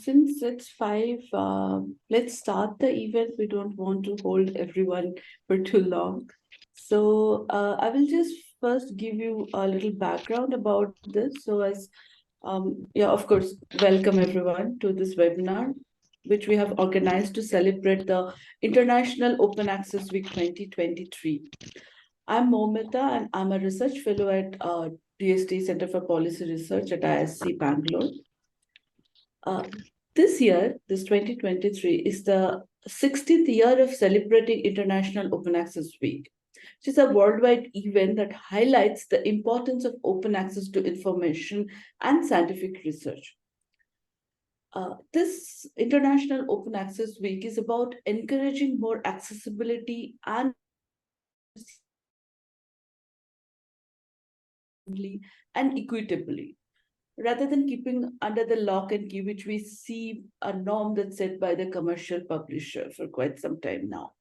Since it's 5, let's start the event. We don't want to hold everyone for too long. So I will just first give you a little background about this. Of course, welcome everyone to this webinar, which we have organized to celebrate the International Open Access Week 2023. I'm Momita and I'm a research fellow at DST Center for Policy Research at ISC Bangalore. This year, this 2023, is the 60th year of celebrating International Open Access Week, which is a worldwide event that highlights the importance of open access to information and scientific research. This International Open Access Week is about encouraging more accessibility and equitably, rather than keeping under the lock and key, which we see a norm that's set by the commercial publisher for quite some time now.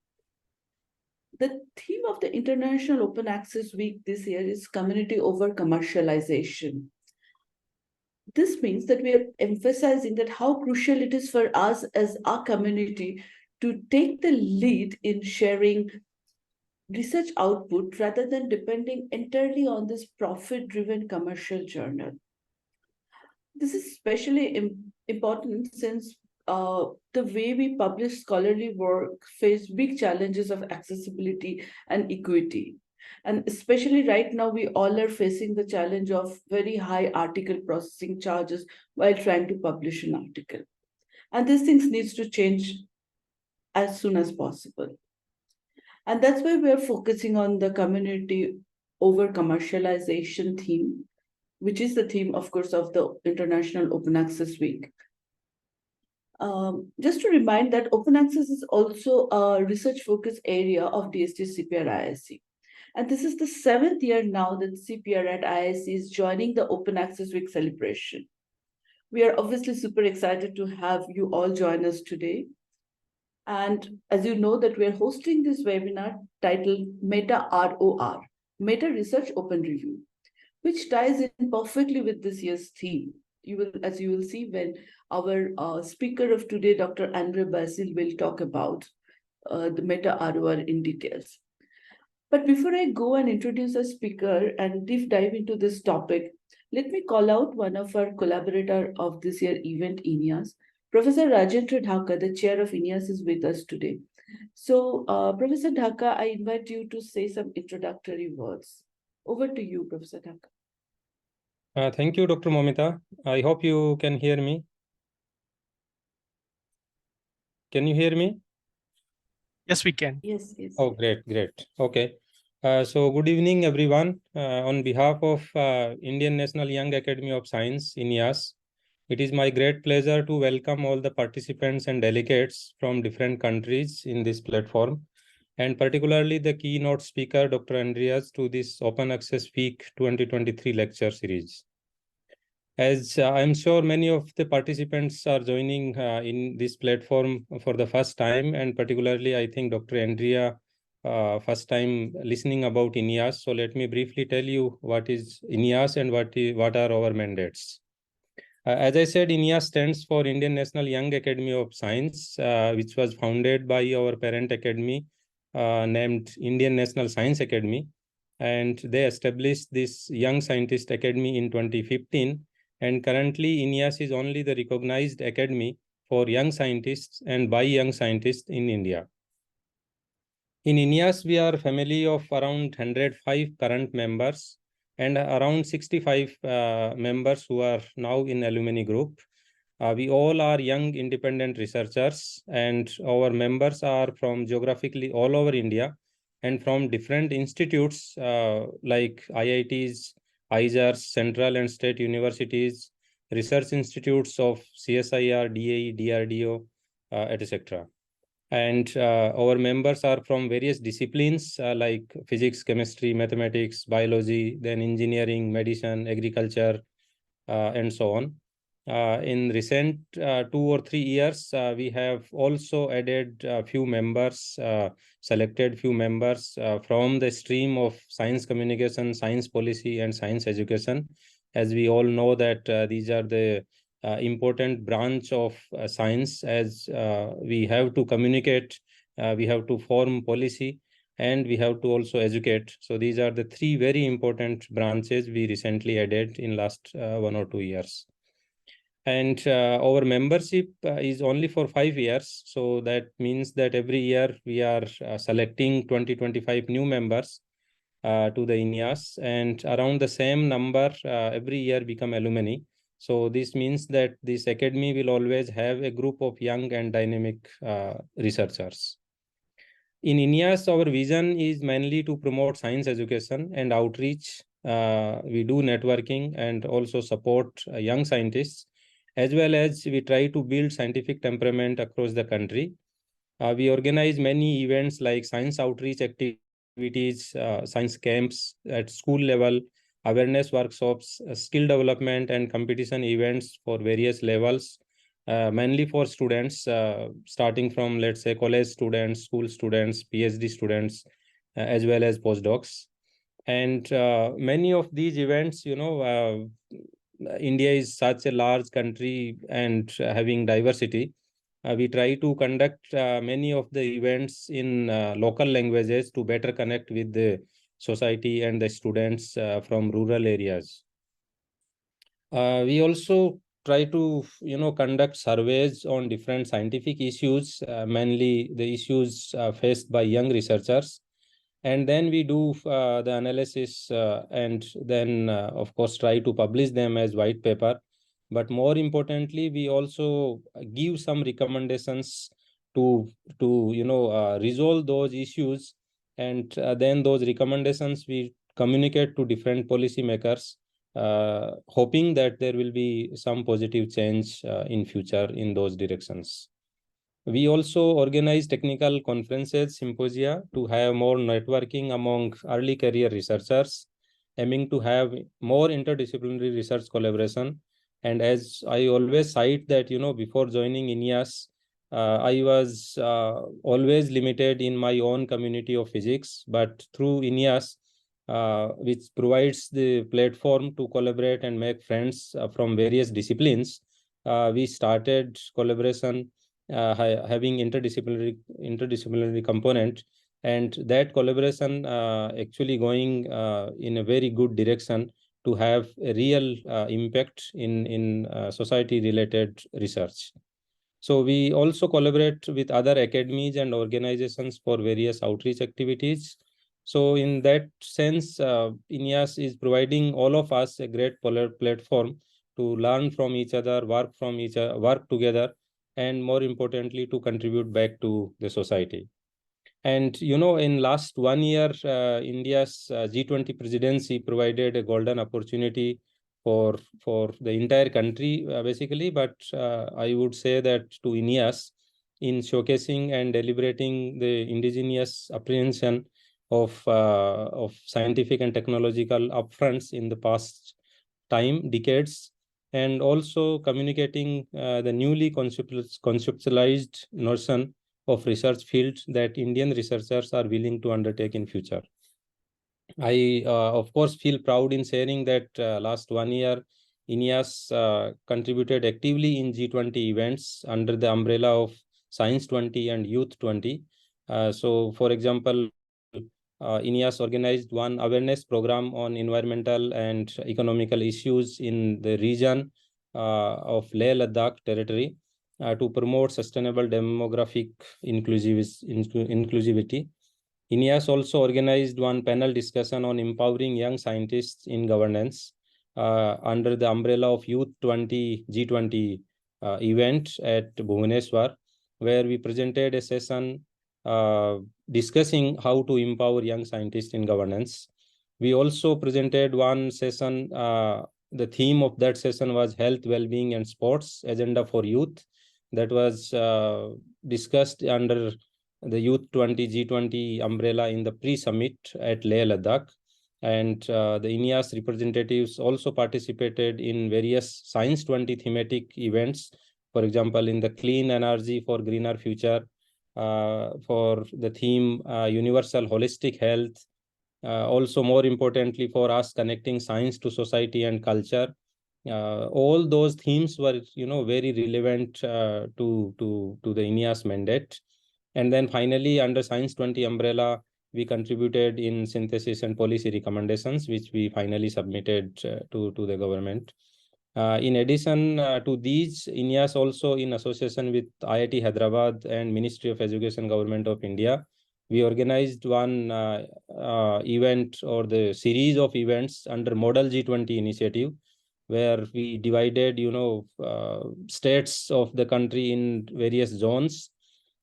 The theme of the International Open Access Week this year is community over commercialization. This means that we are emphasizing that how crucial it is for us as our community to take the lead in sharing research output rather than depending entirely on this profit-driven commercial journal. This is especially important since the way we publish scholarly work face big challenges of accessibility and equity. And especially right now, we all are facing the challenge of very high article processing charges while trying to publish an article. And these things needs to change as soon as possible. And that's why we're focusing on the community over commercialization theme, which is the theme, of course, of the International Open Access Week. Just to remind that open access is also a research focus area of DST CPR ISC. And this is the 7th year now that CPR at ISC is joining the Open Access Week celebration. We are obviously super excited to have you all join us today. And as you know that we're hosting this webinar titled MetaROR, Meta Research Open Review, which ties in perfectly with this year's theme. As you will see when our speaker of today, Dr. Andre Basil, will talk about the MetaROR in details. But before I go and introduce our speaker and deep dive into this topic, let me call out one of our collaborators of this year's event, INEAS. Professor Rajendra Dhaka, the chair of INEAS, is with us today. So, Professor Dhaka, I invite you to say some introductory words. Over to you, Professor Dhaka. Thank you, Dr. Momita. I hope you can hear me. Can you hear me? Yes, we can. Yes. Oh, great. Okay. So good evening, everyone. On behalf of Indian National Young Academy of Science, INEAS, it is my great pleasure to welcome all the participants and delegates from different countries in this platform, and particularly the keynote speaker, Dr. Andreas, to this Open Access Week 2023 lecture series. As I'm sure many of the participants are joining in this platform for the first time, and particularly I think Dr. Andrea first time listening about INEAS. So let me briefly tell you what is INEAS and what are our mandates. As I said, INEAS stands for Indian National Young Academy of Science, which was founded by our parent academy named Indian National Science Academy. And they established this Young Scientist Academy in 2015. And currently, INEAS is only the recognized academy for young scientists and by young scientists in India. In INEAS, we are a family of around 105 current members and around 65 members who are now in alumni group. We all are young independent researchers, and our members are from geographically all over India and from different institutes like IITs, IJRs, central and state universities, research institutes of CSIR, DAE, DRDO, etc. And our members are from various disciplines like physics, chemistry, mathematics, biology, then engineering, medicine, agriculture, and so on. In recent 2 or 3 years, we have also added a few members, selected few members from the stream of science communication, science policy, and science education. As we all know that these are the important branch of science, as we have to communicate, we have to form policy, and we have to also educate. So these are the three very important branches we recently added in last 1 or 2 years. And our membership is only for 5 years. So that means that every year we are selecting 20-25 new members to the INEAS, and around the same number every year become alumni. So this means that this academy will always have a group of young and dynamic researchers. In INEAS, our vision is mainly to promote science education and outreach. We do networking and also support young scientists, as well as we try to build scientific temperament across the country. We organize many events like science outreach activities, science camps at school level, awareness workshops, skill development and competition events for various levels, mainly for students, starting from, let's say, college students, school students, PhD students, as well as postdocs. And many of these events, India is such a large country and having diversity. We try to conduct many of the events in local languages to better connect with the society and the students from rural areas. We also try to conduct surveys on different scientific issues, mainly the issues faced by young researchers. And then we do the analysis and then, of course, try to publish them as white paper. But more importantly, we also give some recommendations to resolve those issues. And then those recommendations we communicate to different policymakers, hoping that there will be some positive change in future in those directions. We also organize technical conferences, symposia, to have more networking among early career researchers, aiming to have more interdisciplinary research collaboration. And as I always cite that, before joining INEAS, I was always limited in my own community of physics, but through INEAS, which provides the platform to collaborate and make friends from various disciplines, we started collaboration having interdisciplinary component, and that collaboration actually going in a very good direction to have a real impact in society related research. So we also collaborate with other academies and organizations for various outreach activities. So in that sense, INEAS is providing all of us a great platform to learn from each other, work together, and more importantly, to contribute back to the society. And in last 1 year, India's G20 presidency provided a golden opportunity for the entire country, basically. But I would say that to INEAS, in showcasing and deliberating the indigenous apprehension of scientific and technological upfronts in the past decades, and also communicating the newly conceptualized notion of research fields that Indian researchers are willing to undertake in future. I, of course, feel proud in sharing that last 1 year, INEAS contributed actively in G20 events under the umbrella of Science 20 and Youth 20. So, for example, INEAS organized one awareness program on environmental and economical issues in the region of Leh-Ladakh territory to promote sustainable demographic inclusivity. INEAS also organized one panel discussion on empowering young scientists in governance under the umbrella of Youth 20 G20 event at Bhubaneswar, where we presented a session discussing how to empower young scientists in governance. We also presented one session. The theme of that session was health, well-being, and sports agenda for youth. That was discussed under the Youth 20 G20 umbrella in the pre-summit at Leh Ladakh. And the INEAS representatives also participated in various Science 20 thematic events, for example, in the clean energy for greener future, for the theme universal holistic health, also more importantly for us, connecting science to society and culture. all those themes were, very relevant to the INEAS mandate. And then finally, under Science 20 umbrella, we contributed in synthesis and policy recommendations, which we finally submitted to the government. In addition to these, INEAS also, in association with IIT Hyderabad and Ministry of Education, Government of India, we organized one event, or the series of events under Model G20 initiative, where we divided, states of the country in various zones.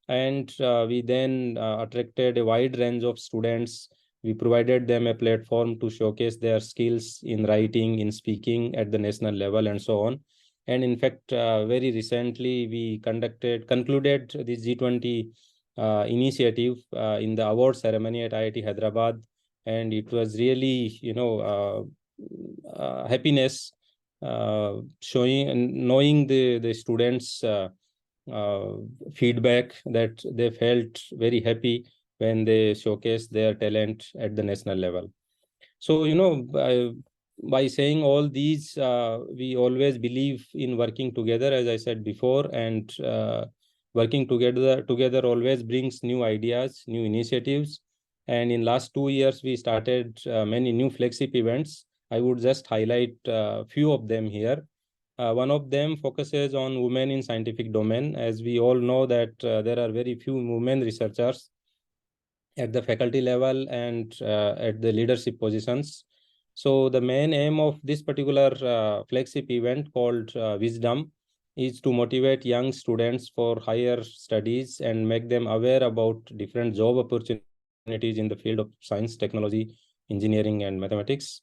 And we then attracted a wide range of students. We provided them a platform to showcase their skills in writing, in speaking at the national level, and so on. And in fact, very recently, we concluded this G20 initiative in the award ceremony at IIT Hyderabad. And it was really, happiness showing and knowing the students' feedback, that they felt very happy when they showcased their talent at the national level. So, by saying all these, we always believe in working together, as I said before, and working together always brings new ideas, new initiatives. And in last 2 years, we started many new flagship events. I would just highlight a few of them here. One of them focuses on women in scientific domain. As we all know that there are very few women researchers at the faculty level and at the leadership positions. So the main aim of this particular flagship event, called Wisdom, is to motivate young students for higher studies and make them aware about different job opportunities in the field of science, technology, engineering, and mathematics.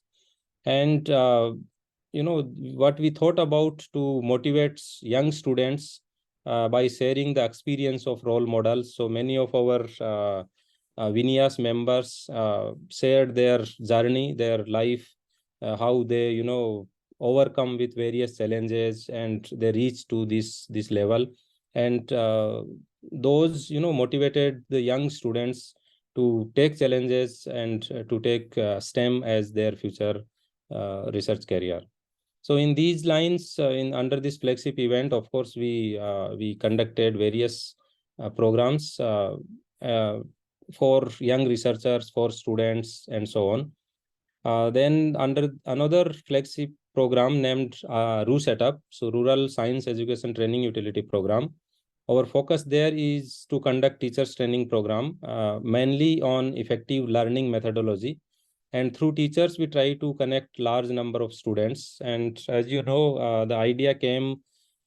And what we thought about to motivate young students by sharing the experience of role models. So many of our INEAS members shared their journey, their life, how they, overcome with various challenges, and they reach to this level. And those, motivated the young students to take challenges and to take STEM as their future research career. So in these lines, under this flagship event, of course, we conducted various programs for young researchers, for students, and so on. Then under another flagship program named RU Setup, so Rural Science Education Training Utility Program, our focus there is to conduct teachers training program, mainly on effective learning methodology. And through teachers, we try to connect large number of students. And as you know, the idea came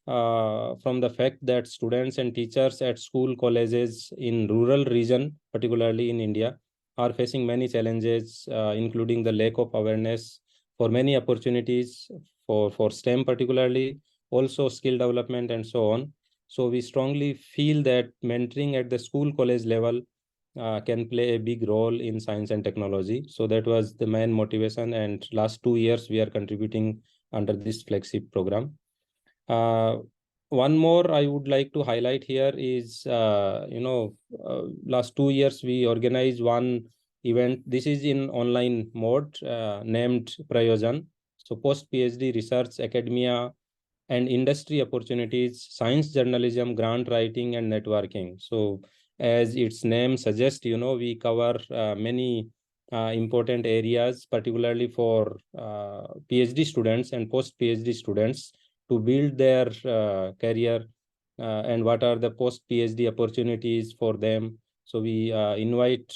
from the fact that students and teachers at school, colleges in rural region, particularly in India, are facing many challenges, including the lack of awareness for many opportunities for STEM particularly, also skill development, and so on. So we strongly feel that mentoring at the school, college level can play a big role in science and technology. So that was the main motivation. And last 2 years, we are contributing under this flagship program. One more I would like to highlight here is, last 2 years, we organized one event. This is in online mode, named Prayojan. So post-PhD research, academia, and industry opportunities, science journalism, grant writing, and networking. So as its name suggests, we cover many important areas, particularly for PhD students and post-PhD students, to build their career and what are the post-PhD opportunities for them. So we invite,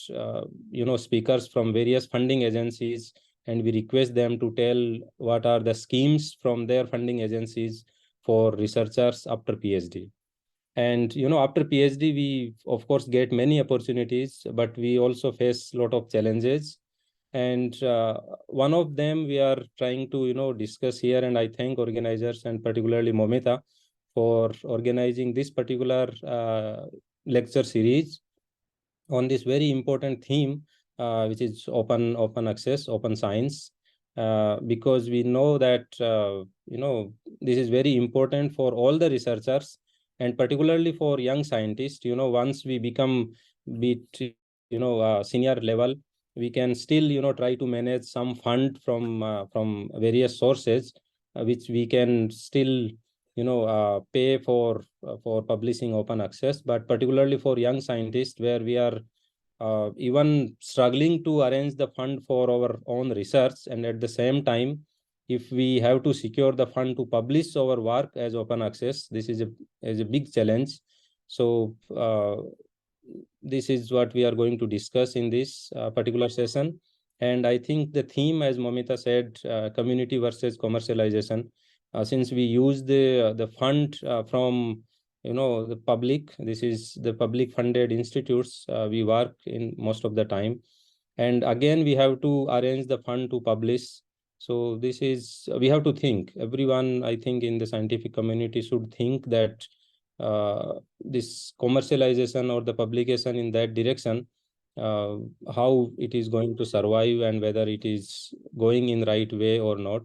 speakers from various funding agencies, and we request them to tell what are the schemes from their funding agencies for researchers after PhD. And, after PhD, we, of course, get many opportunities, but we also face a lot of challenges. And one of them we are trying to, discuss here, and I thank organizers and particularly Momita for organizing this particular lecture series on this very important theme, which is open access, open science, because we know that, this is very important for all the researchers, and particularly for young scientists. Once we become senior level, we can still, try to manage some fund from various sources which we can still, pay for publishing open access, but particularly for young scientists, where we are even struggling to arrange the fund for our own research, and at the same time, if we have to secure the fund to publish our work as open access, this is a big challenge. So this is what we are going to discuss in this particular session. And I think the theme, as Momita said, community versus commercialization, since we use the fund from the public, this is the public funded institutes we work in most of the time, and again we have to arrange the fund to publish. So this is, we have to think, everyone, I think, in the scientific community should think that this commercialization or the publication in that direction, how it is going to survive and whether it is going in right way or not.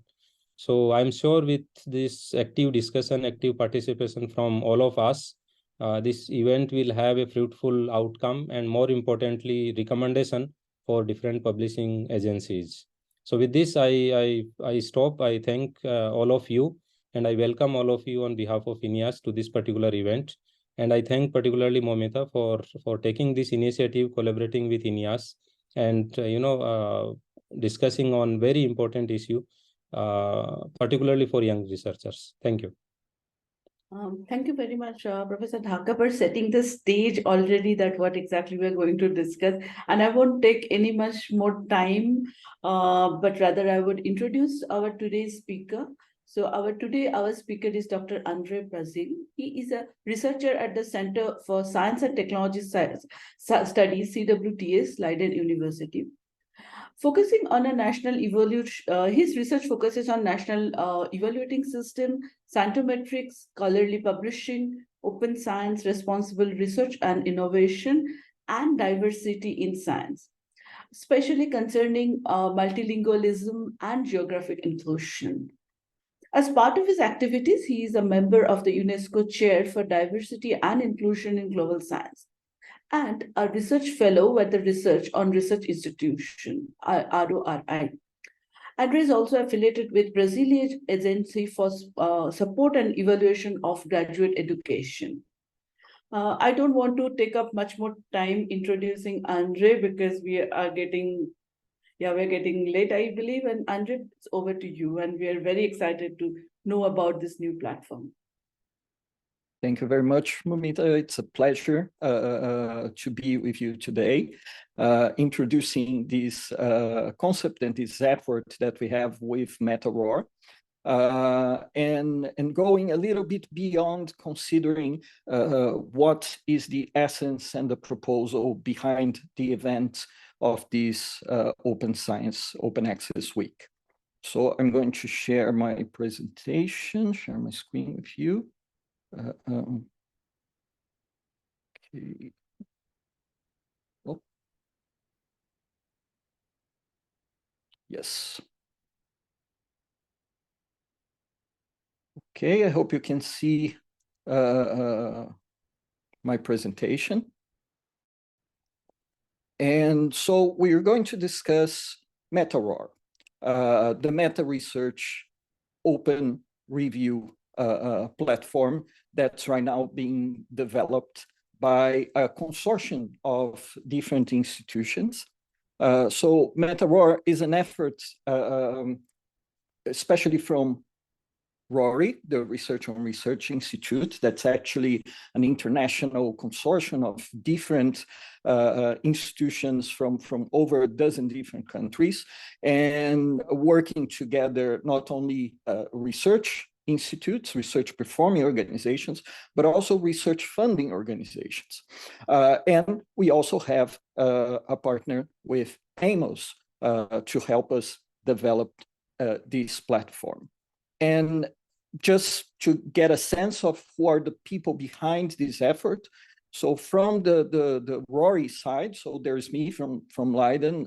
So I'm sure with this active discussion, active participation from all of us, this event will have a fruitful outcome, and more importantly, recommendation for different publishing agencies. So with this, I stop. I thank all of you, and I welcome all of you on behalf of INEAS to this particular event. And I thank particularly Momita for taking this initiative, collaborating with INEAS, and discussing on very important issue, particularly for young researchers. Thank you. Thank you very much, Professor Dhaka, for setting the stage already that what exactly we're going to discuss. And I won't take any much more time, but rather I would introduce our today's speaker. So our speaker is Dr. Andre Brazil. He is a researcher at the Center for Science and Technology Studies, CWTS, Leiden University. Focusing on a national evaluation, his research focuses on national evaluating system, scientometrics, scholarly publishing, open science, responsible research and innovation, and diversity in science, especially concerning multilingualism and geographic inclusion. As part of his activities, he is a member of the UNESCO Chair for Diversity and Inclusion in Global Science, and a research fellow at the Research on Research Institution, RORI. Andre is also affiliated with Brazilian Agency for Support and Evaluation of Graduate Education. I don't want to take up much more time introducing Andre because we're getting late, I believe. And Andre, it's over to you. And we are very excited to know about this new platform. Thank you very much, Momita. It's a pleasure to be with you today, introducing this concept and this effort that we have with MetaROR, and going a little bit beyond considering what is the essence and the proposal behind the event of this Open Science, Open Access Week. So I'm going to share my presentation, share my screen with you. Okay. Oh. Yes. Okay, I hope you can see my presentation. And so we're going to discuss MetaROR, the Meta Research Open Review platform that's right now being developed by a consortium of different institutions. So MetaROR is an effort, especially from RORI, the Research on Research Institute, that's actually an international consortium of different institutions from over a dozen different countries, and working together not only research institutes, research performing organizations, but also research funding organizations. And we also have a partner with Amos to help us develop this platform. And just to get a sense of who are the people behind this effort, so from the RORI side, so there's me from Leiden,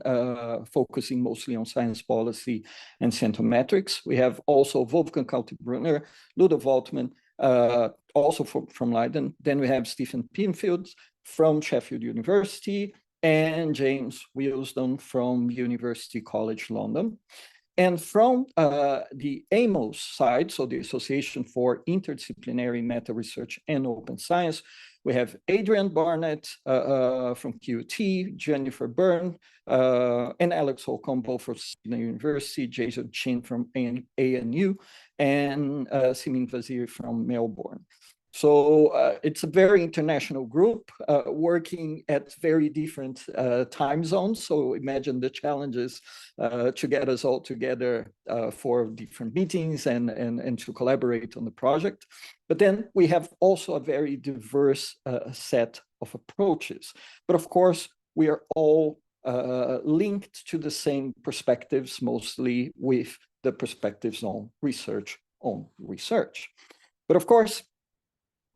focusing mostly on science policy and scientometrics. We have also Wolfgang Kaltenbrunner, Ludo Waltman, also from Leiden. Then we have Stephen Pinfield from Sheffield University, and James Wilsdon from University College London. And from the AMOS side, so the Association for Interdisciplinary Meta Research and Open Science, we have Adrian Barnett from QUT, Jennifer Byrne, and Alex Holcomb, both from Sydney University, Jason Chin from ANU, and Simin Vazir from Melbourne. So it's a very international group working at very different time zones. So imagine the challenges to get us all together for different meetings and to collaborate on the project. But then we have also a very diverse set of approaches. But of course, we are all linked to the same perspectives, mostly with the perspectives on research. But of course,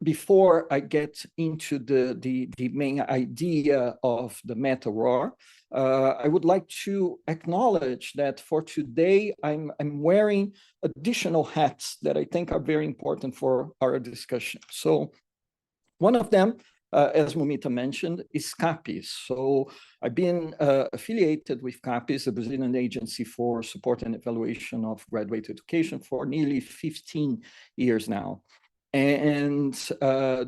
before I get into the main idea of the MetaROR, I would like to acknowledge that for today, I'm wearing additional hats that I think are very important for our discussion. So one of them, as Mumita mentioned, is CAPES. So I've been affiliated with CAPES, the Brazilian Agency for Support and Evaluation of Graduate Education, for nearly 15 years now. And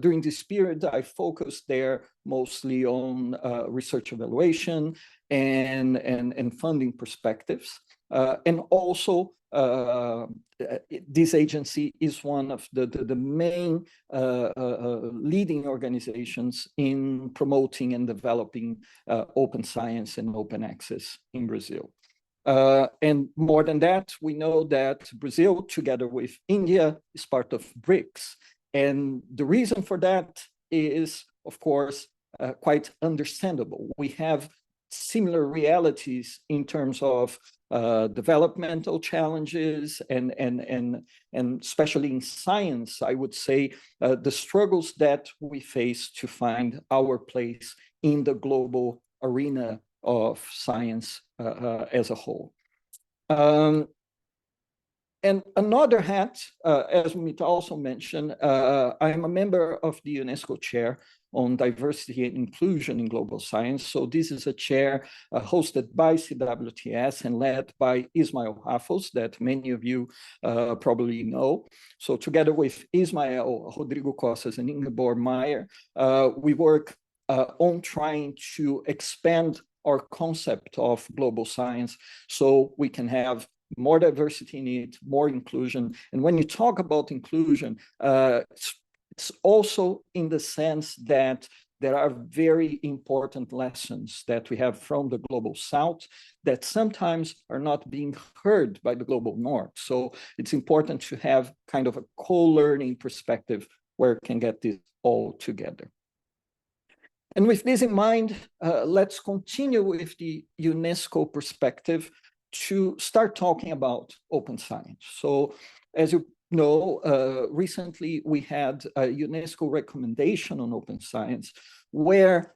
during this period, I focused there mostly on research evaluation and funding perspectives. And also, this agency is one of the main leading organizations in promoting and developing open science and open access in Brazil. And more than that, we know that Brazil, together with India, is part of BRICS. And the reason for that is, of course, quite understandable. We have similar realities in terms of developmental challenges and especially in science, I would say, the struggles that we face to find our place in the global arena of science as a whole. And another hat, as Mita also mentioned, I am a member of the UNESCO chair on diversity and inclusion in global science. So this is a chair hosted by CWTS and led by Ismael Raffles, that many of you probably know. So together with Ismael, Rodrigo Costas, and Ingeborg Meyer, we work on trying to expand our concept of global science so we can have more diversity in it, more inclusion. And when you talk about inclusion, it's also in the sense that there are very important lessons that we have from the global south that sometimes are not being heard by the global north. So it's important to have kind of a co-learning perspective where we can get this all together. And with this in mind, let's continue with the UNESCO perspective to start talking about open science. So as you know, recently we had a UNESCO recommendation on open science where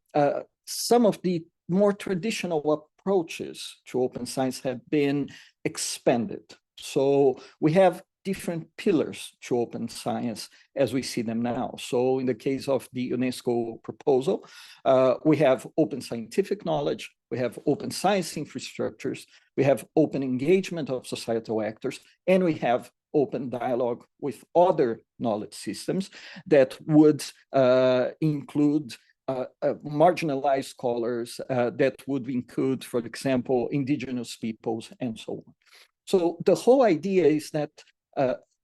some of the more traditional approaches to open science have been expanded. So we have different pillars to open science as we see them now. So in the case of the UNESCO proposal, we have open scientific knowledge, we have open science infrastructures, we have open engagement of societal actors, and we have open dialogue with other knowledge systems that would include marginalized scholars, that would include, for example, indigenous peoples, and so on. So the whole idea is that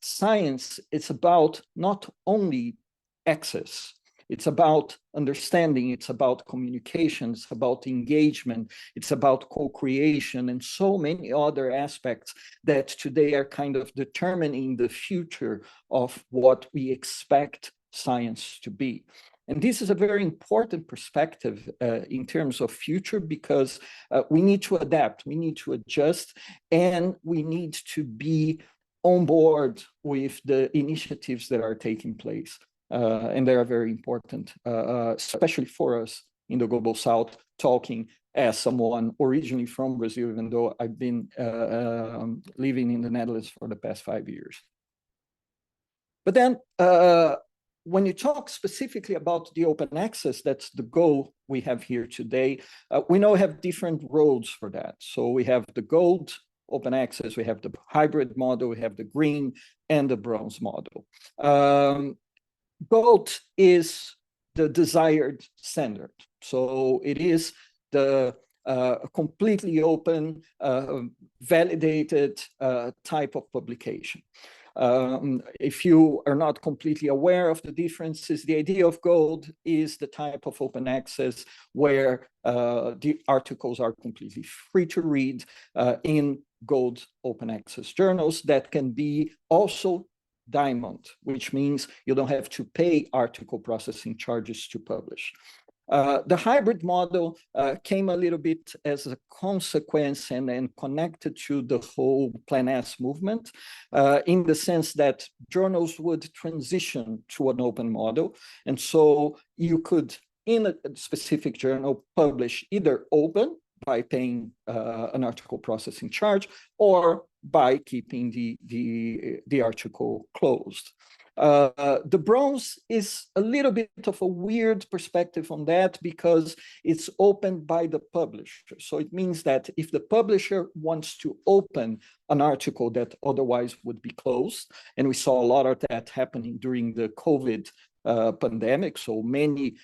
science is about not only access, it's about understanding, it's about communication, it's about engagement, it's about co-creation, and so many other aspects that today are kind of determining the future of what we expect science to be. And this is a very important perspective in terms of future, because we need to adapt, we need to adjust, and we need to be on board with the initiatives that are taking place. And they are very important, especially for us in the Global South, talking as someone originally from Brazil, even though I've been living in the Netherlands for the past 5 years. But then when you talk specifically about the open access, that's the goal we have here today. We now have different roads for that. So we have the gold open access. We have the hybrid model, we have the green and the bronze model. Gold is the desired standard. So it is the completely open, validated type of publication. If you are not completely aware of the differences, the idea of gold is the type of open access where the articles are completely free to read in gold open access journals that can be also diamond, which means you don't have to pay article processing charges to publish. The hybrid model came a little bit as a consequence and connected to the whole Plan S movement in the sense that journals would transition to an open model. And so you could, in a specific journal, publish either open by paying an article processing charge or by keeping the article closed. The bronze is a little bit of a weird perspective on that because it's opened by the publisher. So it means that if the publisher wants to open an article that otherwise would be closed, and we saw a lot of that happening during the COVID pandemic, so many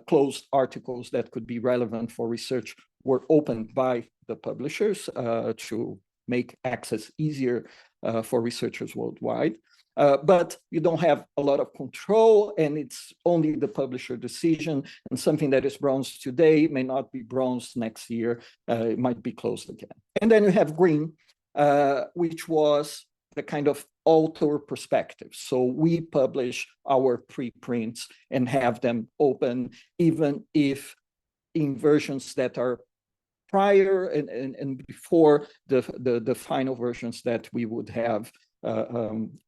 closed articles that could be relevant for research were opened by the publishers to make access easier for researchers worldwide. But you don't have a lot of control, and it's only the publisher decision, and something that is bronze today may not be bronze next year. It might be closed again. And then you have green, which was the kind of author perspective. So we publish our preprints and have them open, even if in versions that are prior and before the final versions that we would have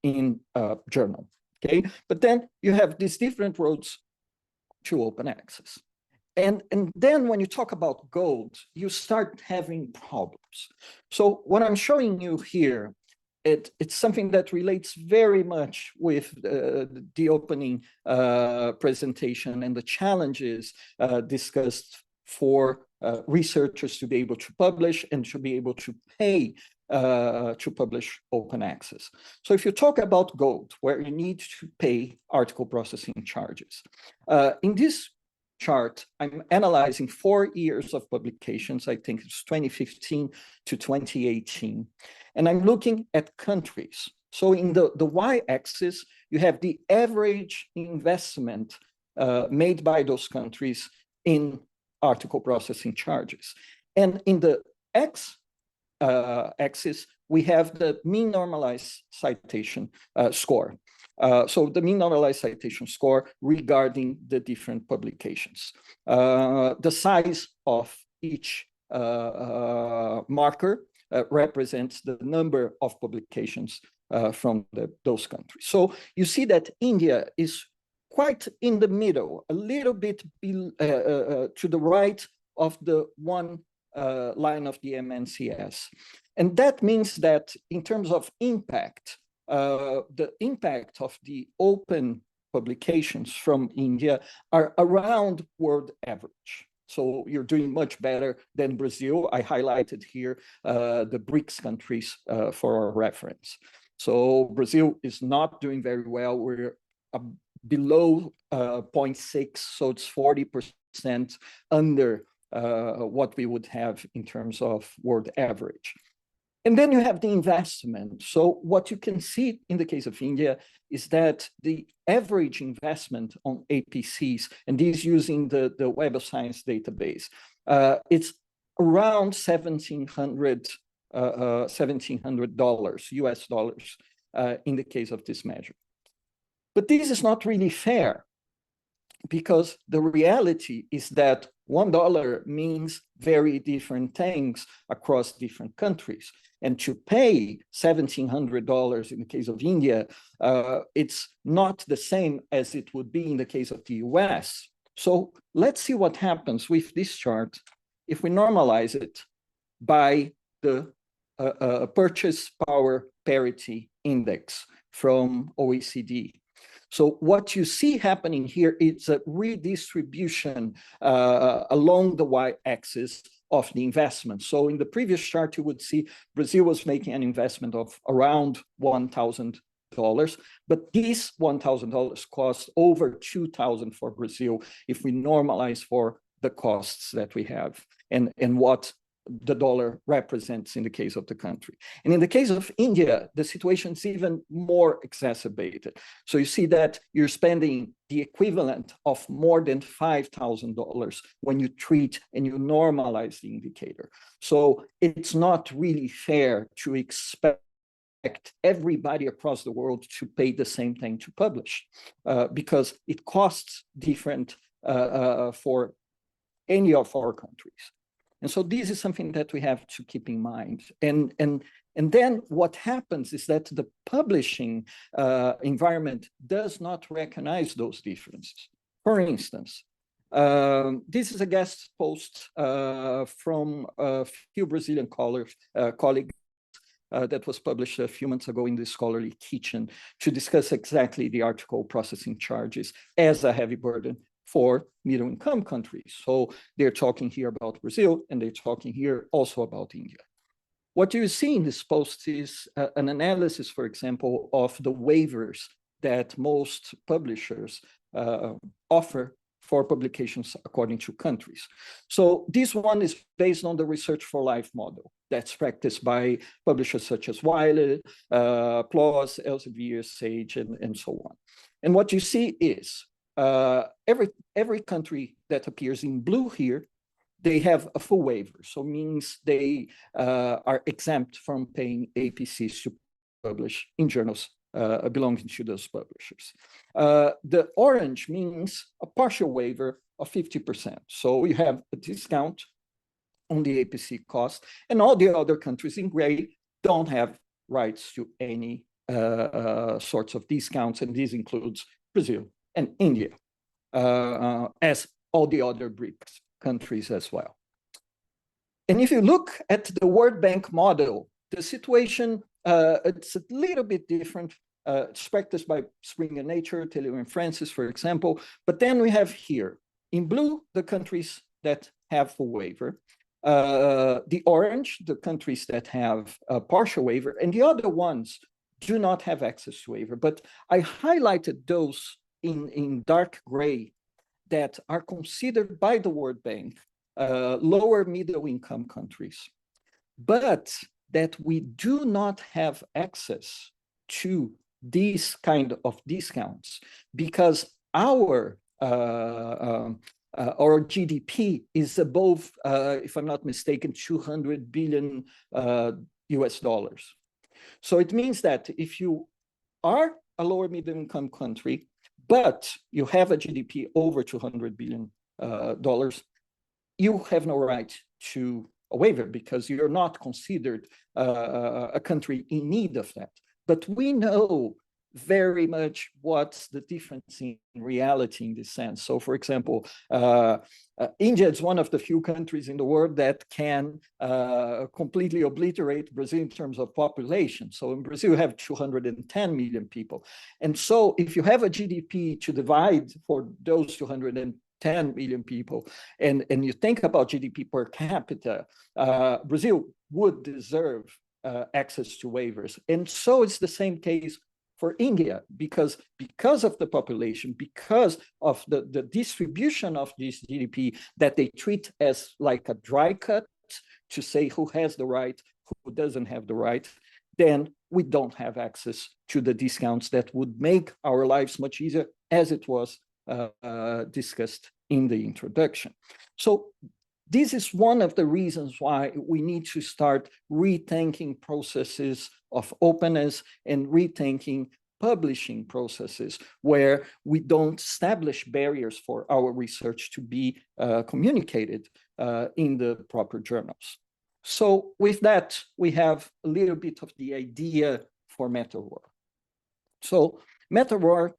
in a journal, okay? But then you have these different roads to open access. And then when you talk about gold, you start having problems. So what I'm showing you here, it's something that relates very much with the opening presentation and the challenges discussed for researchers to be able to publish and to be able to pay to publish open access. So if you talk about gold, where you need to pay article processing charges, in this chart, I'm analyzing 4 years of publications. I think it's 2015 to 2018. And I'm looking at countries. So in the y-axis, you have the average investment made by those countries in article processing charges. And in the x-axis, we have the mean normalized citation score. So the mean normalized citation score regarding the different publications. The size of each marker represents the number of publications from those countries. So you see that India is quite in the middle, a little bit to the right of the one line of the MNCS. And that means that in terms of impact, the impact of the open publications from India are around world average. So you're doing much better than Brazil. I highlighted here the BRICS countries for our reference. So Brazil is not doing very well. We're below 0.6, so it's 40% under what we would have in terms of world average. And then you have the investment. So what you can see in the case of India is that the average investment on APCs, and these using the Web of Science database, it's around $1,700 US dollars in the case of this measure. But this is not really fair, because the reality is that $1 means very different things across different countries. And to pay $1,700 in the case of India, it's not the same as it would be in the case of the US. So let's see what happens with this chart if we normalize it by the purchase power parity index from OECD. So what you see happening here is a redistribution along the y-axis of the investment. So in the previous chart, you would see Brazil was making an investment of around $1,000, but this $1,000 cost over $2,000 for Brazil if we normalize for the costs that we have and what the dollar represents in the case of the country. And in the case of India, the situation is even more exacerbated. So you see that you're spending the equivalent of more than $5,000 when you treat and you normalize the indicator. So it's not really fair to expect everybody across the world to pay the same thing to publish because it costs different for any of our countries. And so this is something that we have to keep in mind. And then what happens is that the publishing environment does not recognize those differences. For instance, this is a guest post from a few Brazilian colleagues that was published a few months ago in the scholarly kitchen to discuss exactly the article processing charges as a heavy burden for middle-income countries. So they're talking here about Brazil, and they're talking here also about India. What you see in this post is an analysis, for example, of the waivers that most publishers offer for publications according to countries. So this one is based on the Research for Life model that's practiced by publishers such as Wiley, PLOS, Elsevier, Sage, and so on. And what you see is every country that appears in blue here, they have a full waiver. So means they are exempt from paying APCs to publish in journals belonging to those publishers. The orange means a partial waiver of 50%. So you have a discount on the APC cost, and all the other countries in gray don't have rights to any sorts of discounts, and this includes Brazil and India, as all the other BRICS countries as well. And if you look at the World Bank model, the situation, it's a little bit different. It's practiced by Springer Nature, Taylor and Francis, for example. But then we have here, in blue, the countries that have full waiver. The orange, the countries that have a partial waiver, and the other ones do not have access to waiver. But I highlighted those in dark gray that are considered by the World Bank lower middle income countries, but that we do not have access to these kind of discounts because our GDP is above, if I'm not mistaken, 200 billion US dollars. So it means that if you are a lower middle income country, but you have a GDP over $200 billion, you have no right to a waiver because you're not considered a country in need of that. But we know very much what's the difference in reality in this sense. So, for example, India is one of the few countries in the world that can completely obliterate Brazil in terms of population. So in Brazil, you have 210 million people. And so if you have a GDP to divide for those 210 million people, and you think about GDP per capita, Brazil would deserve access to waivers. And so it's the same case for India, because of the population, because of the distribution of this GDP that they treat as like a dry cut to say who has the right, who doesn't have the right, then we don't have access to the discounts that would make our lives much easier, as it was discussed in the introduction. So this is one of the reasons why we need to start rethinking processes of openness and rethinking publishing processes where we don't establish barriers for our research to be communicated in the proper journals. So with that, we have a little bit of the idea for MetaROR. So MetaROR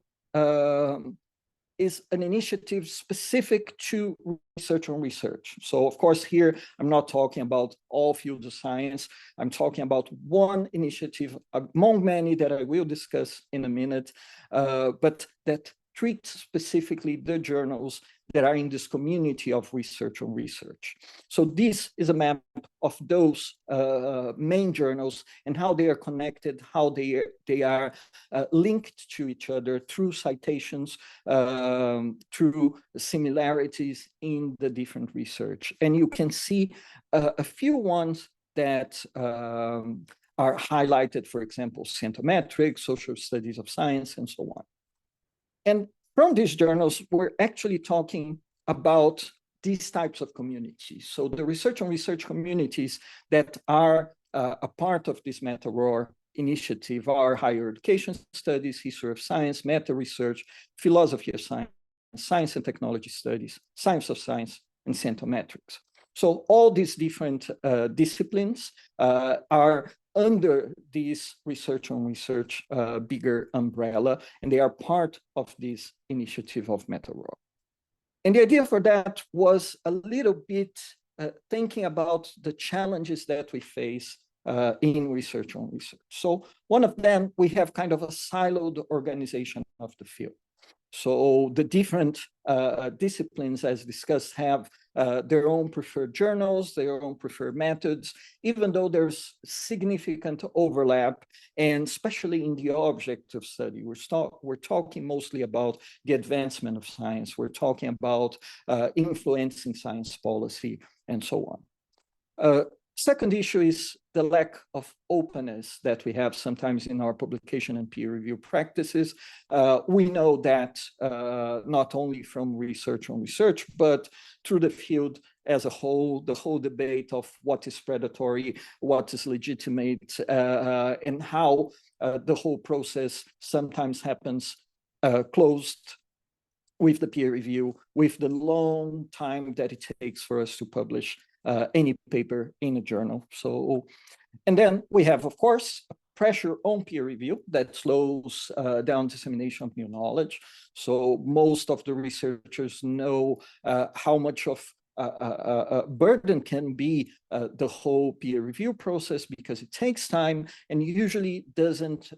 is an initiative specific to research on research. So of course here, I'm not talking about all fields of science. I'm talking about one initiative among many that I will discuss in a minute, but that treats specifically the journals that are in this community of research on research. So this is a map of those main journals and how they are connected, how they are linked to each other through citations, through similarities in the different research. And you can see a few ones that are highlighted, for example, Centrometrics, Social Studies of Science, and so on. And from these journals, we're actually talking about these types of communities. So the research on research communities that are a part of this MetaROR initiative are higher education studies, history of science, meta-research, philosophy of science, science and technology studies, science of science, and centrometrics. So all these different disciplines are under this research on research bigger umbrella, and they are part of this initiative of MetaROR. And the idea for that was a little bit thinking about the challenges that we face in research on research. So one of them, we have kind of a siloed organization of the field. So the different disciplines, as discussed, have their own preferred journals, their own preferred methods, even though there's significant overlap, and especially in the object of study. We're talking mostly about the advancement of science. We're talking about influencing science policy, and so on. Second issue is the lack of openness that we have sometimes in our publication and peer review practices. We know that not only from research on research, but through the field as a whole, the whole debate of what is predatory, what is legitimate, and how the whole process sometimes happens closed with the peer review, with the long time that it takes for us to publish any paper in a journal. So, and then we have, of course, pressure on peer review that slows down dissemination of new knowledge. So most of the researchers know how much of a burden can be the whole peer review process, because it takes time and usually doesn't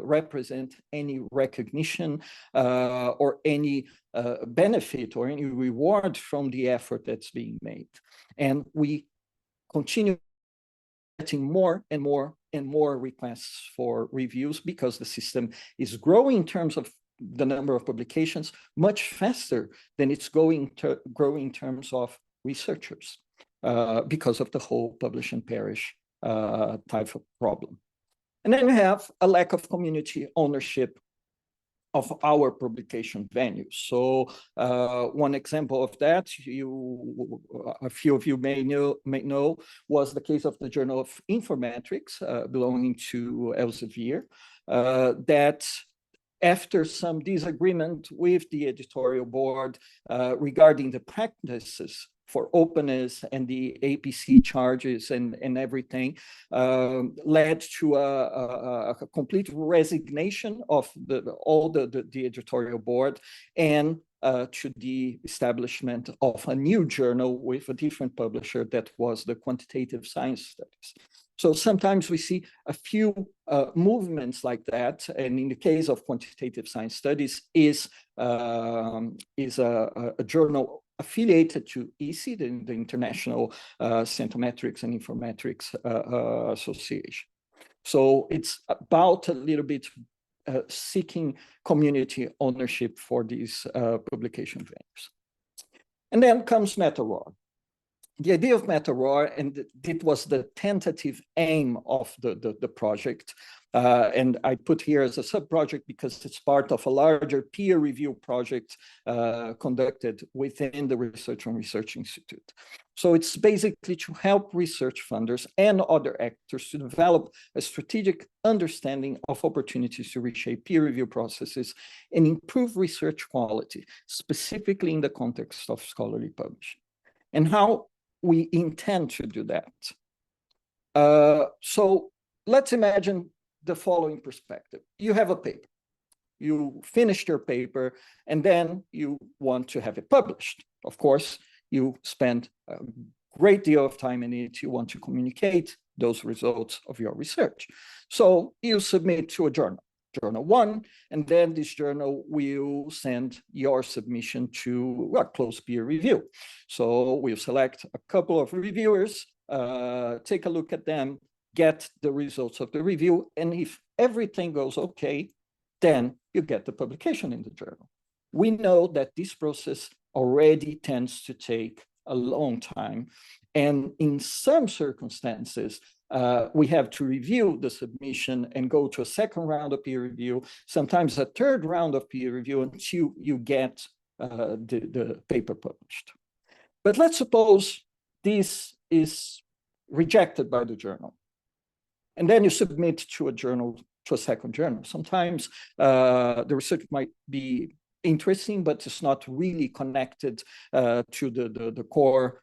represent any recognition or any benefit or any reward from the effort that's being made. And we continue getting more and more and more requests for reviews because the system is growing in terms of the number of publications much faster than it's going to grow in terms of researchers because of the whole publish and perish type of problem. And then we have a lack of community ownership of our publication venues. So one example of that, a few of you may know, was the case of the Journal of Informatics belonging to Elsevier, that after some disagreement with the editorial board regarding the practices for openness and the APC charges and everything, led to a complete resignation of all the editorial board and to the establishment of a new journal with a different publisher that was the Quantitative Science Studies. So sometimes we see a few movements like that, and in the case of Quantitative Science Studies is a journal affiliated to ICI, the International Centrometrics and Informatics Association. So it's about a little bit seeking community ownership for these publication venues. And then comes MetaROR. The idea of MetaROR, and it was the tentative aim of the project, and I put here as a sub-project because it's part of a larger peer review project conducted within the Research on Research Institute. So it's basically to help research funders and other actors to develop a strategic understanding of opportunities to reshape peer review processes and improve research quality, specifically in the context of scholarly publishing. And how we intend to do that. So let's imagine the following perspective. You have a paper. You finished your paper, and then you want to have it published. Of course, you spend a great deal of time in it. You want to communicate those results of your research. So you submit to a journal. journal 1, and then this journal will send your submission to a close peer review. So we'll select a couple of reviewers, take a look at them, get the results of the review, and if everything goes okay, then you get the publication in the journal. We know that this process already tends to take a long time, and in some circumstances, we have to review the submission and go to a second round of peer review, sometimes a third round of peer review until you get the paper published. But let's suppose this is rejected by the journal. And then you submit to a journal, to a second journal. Sometimes the research might be interesting, but it's not really connected to the core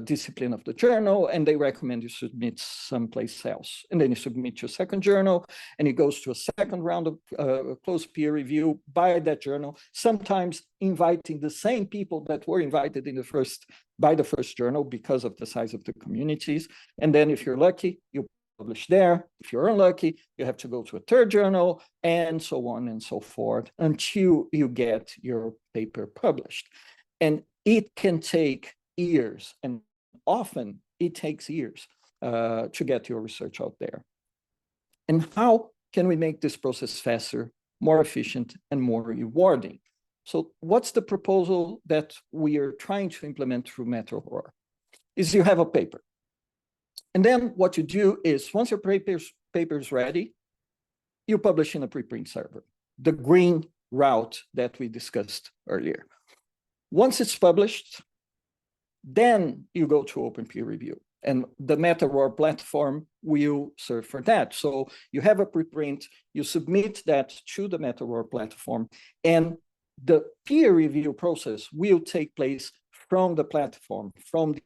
discipline of the journal, and they recommend you submit someplace else. And then you submit to a second journal, and it goes to a second round of close peer review by that journal, sometimes inviting the same people that were invited in by the first journal because of the size of the communities. And then if you're lucky, you publish there. If you're unlucky, you have to go to a third journal, and so on and so forth until you get your paper published. And it can take years, and often it takes years to get your research out there. And how can we make this process faster, more efficient, and more rewarding? So what's the proposal that we are trying to implement through MetaROR? Is you have a paper. And then what you do is, once your paper is ready, you publish in a preprint server, the green route that we discussed earlier. Once it's published, then you go to open peer review, and the MetaROR platform will serve for that. So you have a preprint, you submit that to the MetaROR platform, and the peer review process will take place from the platform, from the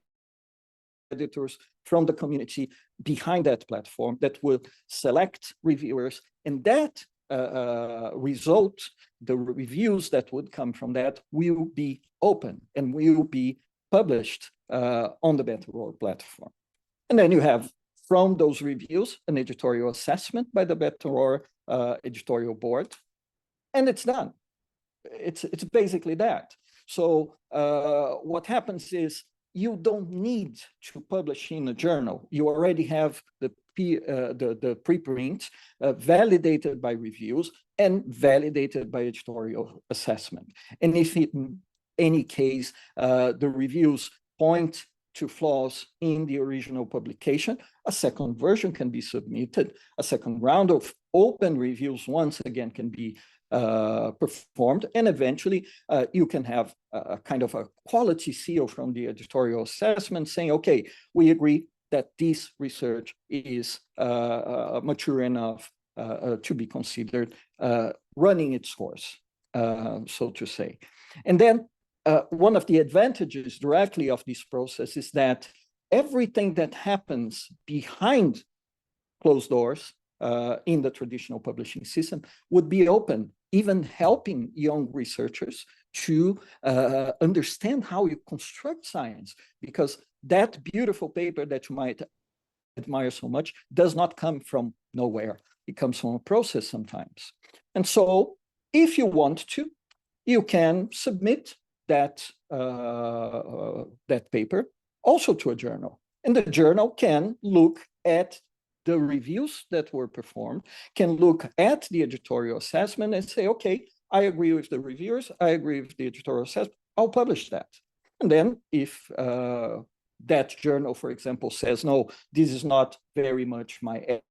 editors, from the community behind that platform that will select reviewers, and that result, the reviews that would come from that will be open and will be published on the MetaROR platform. And then you have, from those reviews, an editorial assessment by the MetaROR editorial board, and it's done. It's basically that. So what happens is you don't need to publish in a journal. You already have the preprint validated by reviews and validated by editorial assessment. And if in any case, the reviews point to flaws in the original publication, a second version can be submitted, a second round of open reviews once again can be performed, and eventually you can have a kind of a quality seal from the editorial assessment saying, okay, we agree that this research is mature enough to be considered running its course, so to say. And then one of the advantages directly of this process is that everything that happens behind closed doors in the traditional publishing system would be open, even helping young researchers to understand how you construct science, because that beautiful paper that you might admire so much does not come from nowhere. It comes from a process sometimes. And so if you want to, you can submit that, that paper also to a journal. And the journal can look at the reviews that were performed, can look at the editorial assessment and say, okay, I agree with the reviewers, I agree with the editorial assessment, I'll publish that. And then if that journal, for example, says, no, this is not very much my area,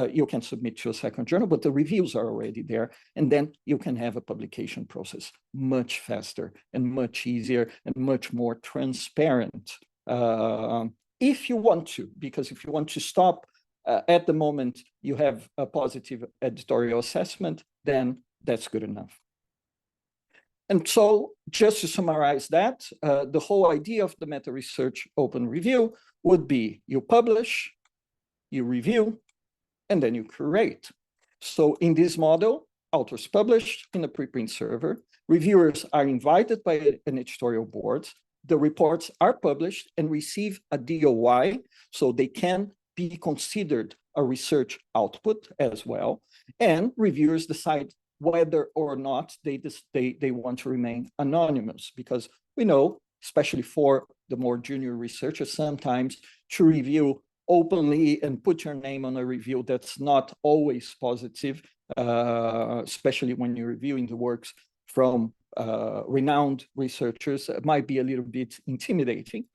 you can submit to a second journal, but the reviews are already there. And then you can have a publication process much faster and much easier and much more transparent. If you want to, because if you want to stop at the moment you have a positive editorial assessment, then that's good enough. And so just to summarize that, the whole idea of the meta research open review would be you publish, you review, and then you curate. So in this model, authors publish in a preprint server, reviewers are invited by an editorial board, the reports are published and receive a DOI, so they can be considered a research output as well, and reviewers decide whether or not they want to remain anonymous, because we know, especially for the more junior researchers, sometimes to review openly and put your name on a review, that's not always positive, especially when you're reviewing the works from renowned researchers. It might be a little bit intimidating.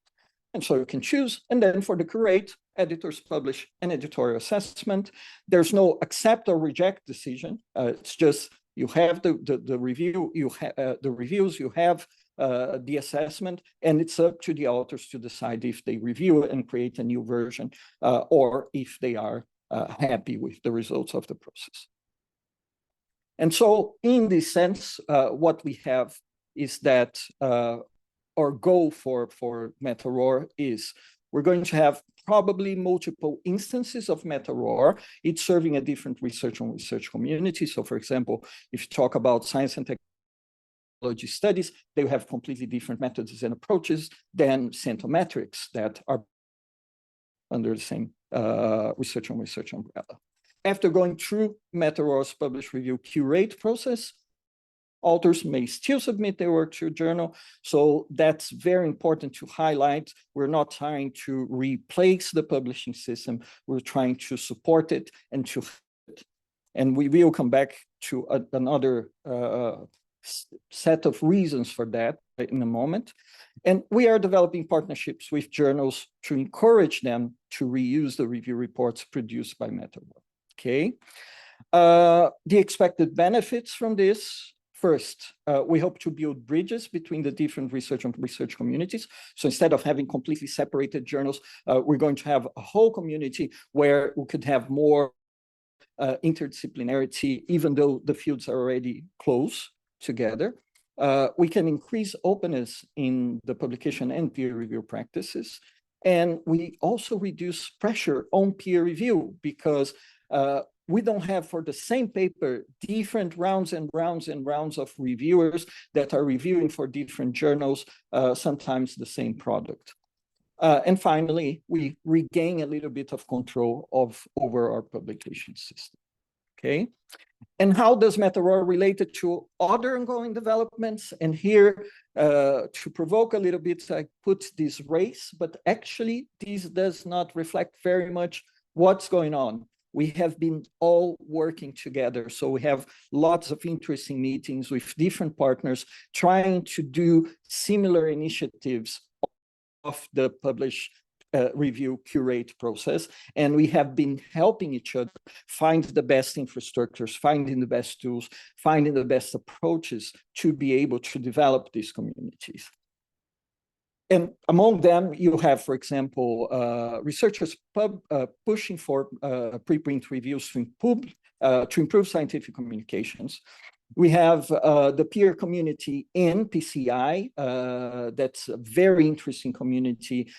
And so you can choose. And then for the curate, editors publish an editorial assessment. There's no accept or reject decision. It's just you have the review, you have the reviews, you have the assessment, and it's up to the authors to decide if they review it and create a new version, or if they are happy with the results of the process. And so in this sense, what we have is that our goal for MetaROR is we're going to have probably multiple instances of MetaROR, each serving a different research on research community. So for example, if you talk about science and technology studies, they have completely different methods and approaches than centrometrics that are under the same research on research umbrella. After going through MetaROR's publish review curate process, authors may still submit their work to a journal. So that's very important to highlight. We're not trying to replace the publishing system. We're trying to support it and we will come back to another set of reasons for that in a moment. And we are developing partnerships with journals to encourage them to reuse the review reports produced by MetaROR. Okay. The expected benefits from this. First, we hope to build bridges between the different research and research communities. So instead of having completely separated journals, we're going to have a whole community where we could have more interdisciplinarity, even though the fields are already close together. We can increase openness in the publication and peer review practices. And we also reduce pressure on peer review, because we don't have, for the same paper, different rounds and rounds and rounds of reviewers that are reviewing for different journals, sometimes the same product. And finally, we regain a little bit of control over our publication system. Okay. And how does MetaROR relate to other ongoing developments? And here, to provoke a little bit, I put this race, but actually this does not reflect very much what's going on. We have been all working together. So we have lots of interesting meetings with different partners trying to do similar initiatives of the publish, review, curate process. And we have been helping each other find the best infrastructures, finding the best tools, finding the best approaches to be able to develop these communities. And among them, you have, for example, researchers pushing for preprint reviews to improve scientific communications. We have the peer community in PCI. That's a very interesting community,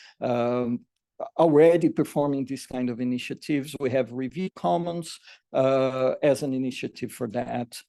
already performing this kind of initiatives. We have Review Commons as an initiative for that.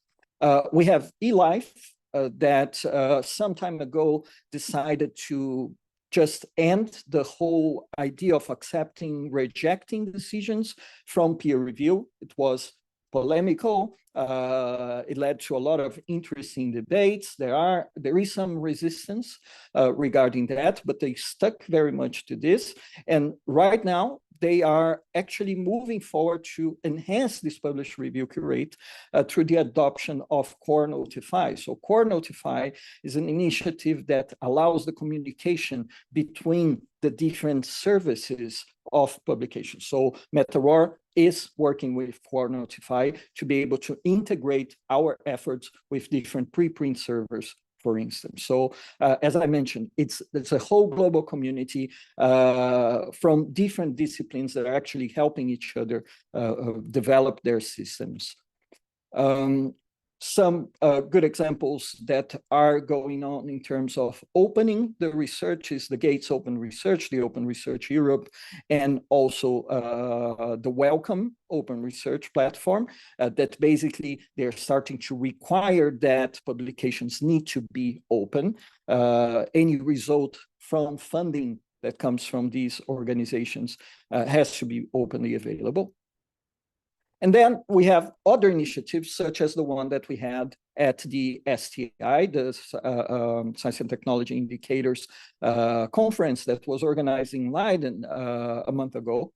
We have eLife, that some time ago decided to just end the whole idea of accepting, rejecting decisions from peer review. It was polemical. It led to a lot of interesting debates. There is some resistance regarding that, but they stuck very much to this. And right now, they are actually moving forward to enhance this published review curate through the adoption of Core Notify. So Core Notify is an initiative that allows the communication between the different services of publication. So MetaROR is working with Core Notify to be able to integrate our efforts with different preprint servers, for instance. So as I mentioned, it's a whole global community from different disciplines that are actually helping each other develop their systems. Some good examples that are going on in terms of opening the research is the Gates Open Research, the Open Research Europe, and also the Welcome Open Research platform that basically they're starting to require that publications need to be open. Any result from funding that comes from these organizations has to be openly available. And then we have other initiatives, such as the one that we had at the STI, the Science and Technology Indicators conference that was organized in Leiden a month ago.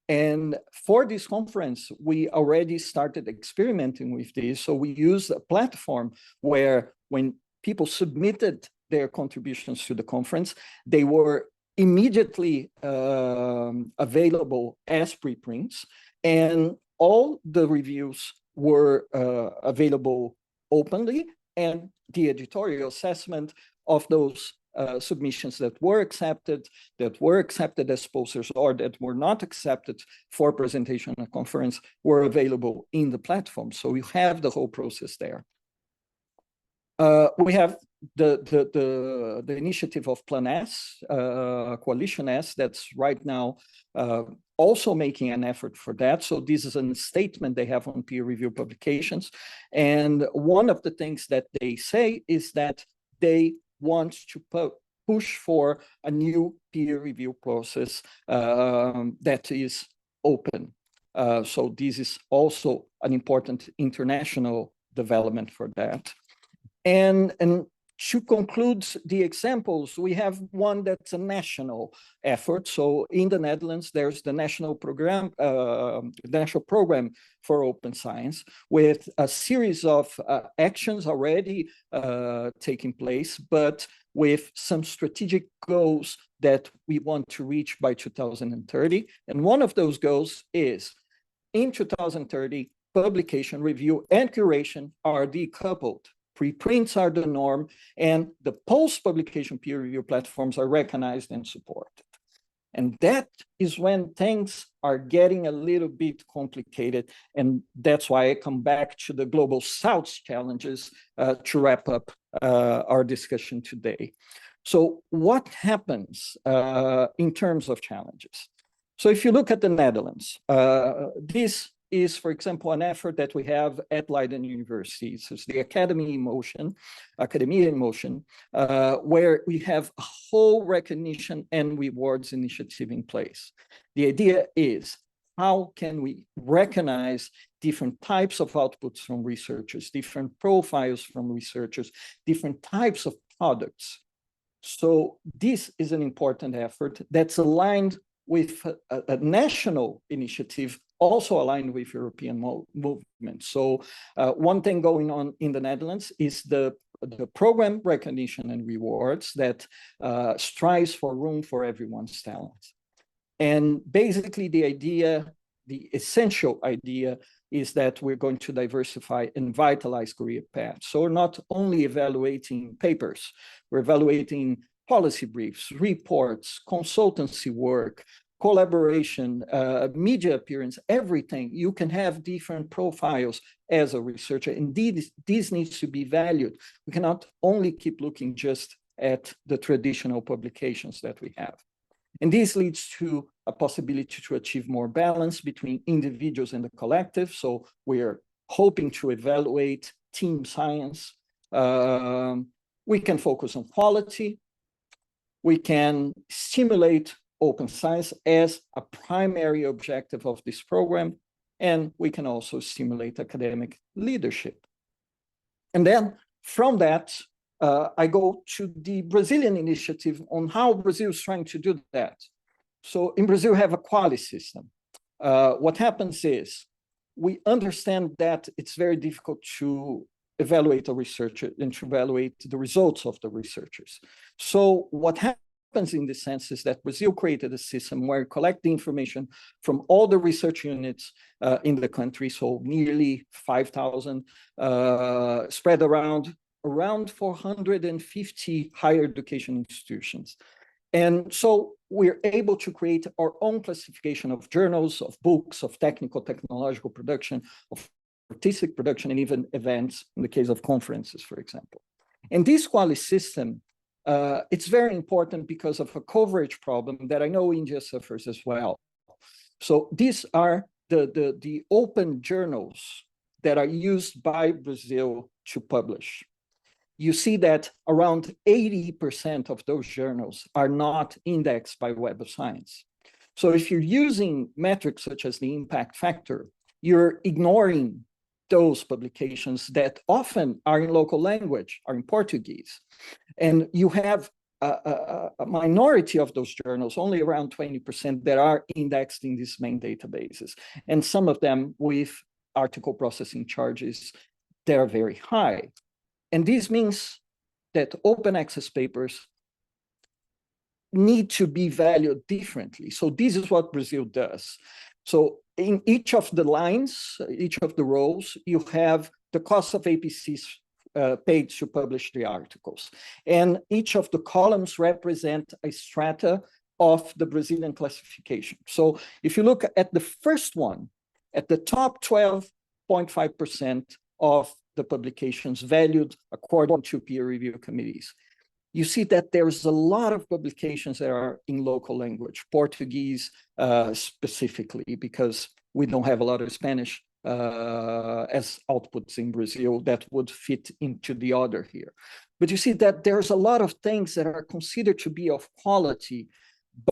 And for this conference, we already started experimenting with this. So we used a platform where when people submitted their contributions to the conference, they were immediately available as preprints, and all the reviews were available openly, and the editorial assessment of those submissions that were accepted as posters, or that were not accepted for presentation at conference, were available in the platform. So we have the whole process there. We have the initiative of Plan S, Coalition S, that's right now also making an effort for that. So this is a statement they have on peer review publications. And one of the things that they say is that they want to push for a new peer review process that is open. So this is also an important international development for that. And to conclude the examples, we have one that's a national effort. So in the Netherlands, there's the national program for open science, with a series of actions already taking place, but with some strategic goals that we want to reach by 2030. And one of those goals is, in 2030, publication, review, and curation are decoupled. Preprints are the norm, and the post-publication peer review platforms are recognized and supported. And that is when things are getting a little bit complicated, and that's why I come back to the Global South challenges to wrap up our discussion today. So what happens in terms of challenges? So if you look at the Netherlands, this is, for example, an effort that we have at Leiden University. So it's the Academia in Motion, where we have a whole recognition and rewards initiative in place. The idea is, how can we recognize different types of outputs from researchers, different profiles from researchers, different types of products? So this is an important effort that's aligned with a national initiative, also aligned with European movement. So one thing going on in the Netherlands is the program recognition and rewards that strives for room for everyone's talent. And basically the essential idea is that we're going to diversify and vitalize career paths. So we're not only evaluating papers, we're evaluating policy briefs, reports, consultancy work, collaboration, media appearance, everything. You can have different profiles as a researcher, and this needs to be valued. We cannot only keep looking just at the traditional publications that we have. And this leads to a possibility to achieve more balance between individuals and the collective. So we're hoping to evaluate team science. We can focus on quality. We can stimulate open science as a primary objective of this program, and we can also stimulate academic leadership. And then from that, I go to the Brazilian initiative on how Brazil is trying to do that. So in Brazil, we have a quality system. What happens is, we understand that it's very difficult to evaluate a researcher and to evaluate the results of the researchers. So what happens in this sense is that Brazil created a system where you collect the information from all the research units in the country, so nearly 5,000, spread around 450 higher education institutions. And so we're able to create our own classification of journals, of books, of technical, technological production, of artistic production, and even events, in the case of conferences, for example. And this quality system, it's very important because of a coverage problem that I know India suffers as well. So these are the open journals that are used by Brazil to publish. You see that around 80% of those journals are not indexed by Web of Science. So if you're using metrics such as the impact factor, you're ignoring those publications that often are in local language, are in Portuguese. And you have a minority of those journals, only around 20%, that are indexed in these main databases. And some of them with article processing charges that are very high. And this means that open access papers need to be valued differently. So this is what Brazil does. So in each of the lines, each of the rows, you have the cost of APCs paid to publish the articles. And each of the columns represent a strata of the Brazilian classification. So if you look at the first one, at the top 12.5% of the publications valued according to peer review committees, you see that there's a lot of publications that are in local language, Portuguese specifically, because we don't have a lot of Spanish as outputs in Brazil that would fit into the order here. But you see that there's a lot of things that are considered to be of quality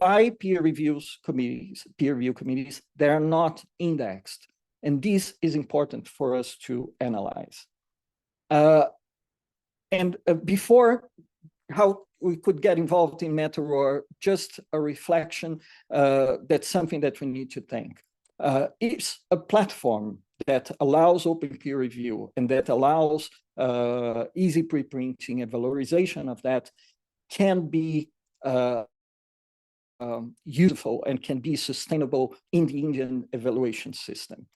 by peer review committees that are not indexed. And this is important for us to analyze. Before how we could get involved in MetaROR, just a reflection, that's something that we need to think. It's a platform that allows open peer review and that allows easy preprinting and valorization of that can be useful and can be sustainable in the Indian evaluation system.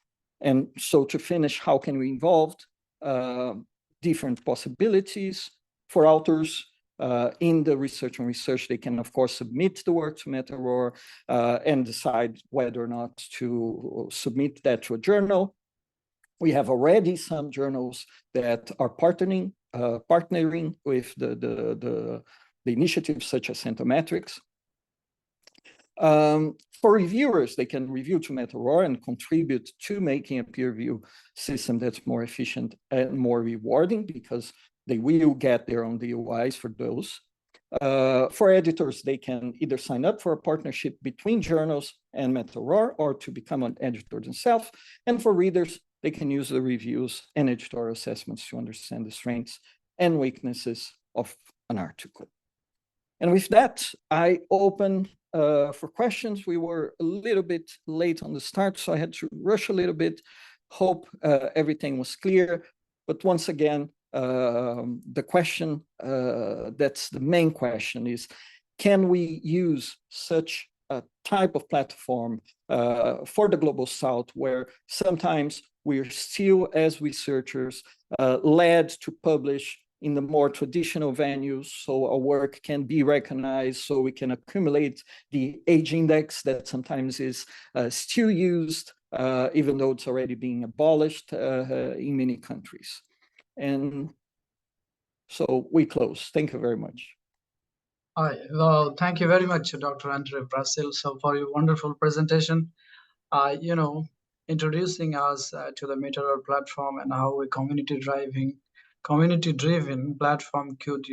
And so to finish, how can we involve different possibilities for authors in the research on research? They can, of course, submit the work to MetaROR and decide whether or not to submit that to a journal. We have already some journals that are partnering with the initiatives such as Centometrics. For reviewers, they can review to MetaROR and contribute to making a peer review system that's more efficient and more rewarding, because they will get their own DOIs for those. For editors, they can either sign up for a partnership between journals and MetaROR or to become an editor themselves. And for readers, they can use the reviews and editorial assessments to understand the strengths and weaknesses of an article. And with that, I open for questions. We were a little bit late on the start, so I had to rush a little bit. Hope everything was clear. But once again, the question, that's the main question, is can we use such a type of platform for the Global South, where sometimes we're still, as researchers, led to publish in the more traditional venues, so our work can be recognized, so we can accumulate the age index that sometimes is still used, even though it's already being abolished in many countries. And so we close. Thank you very much. Well, thank you very much, Dr. Andre Brazil, for your wonderful presentation. Introducing us to the MetaROR platform and how a community-driven platform could,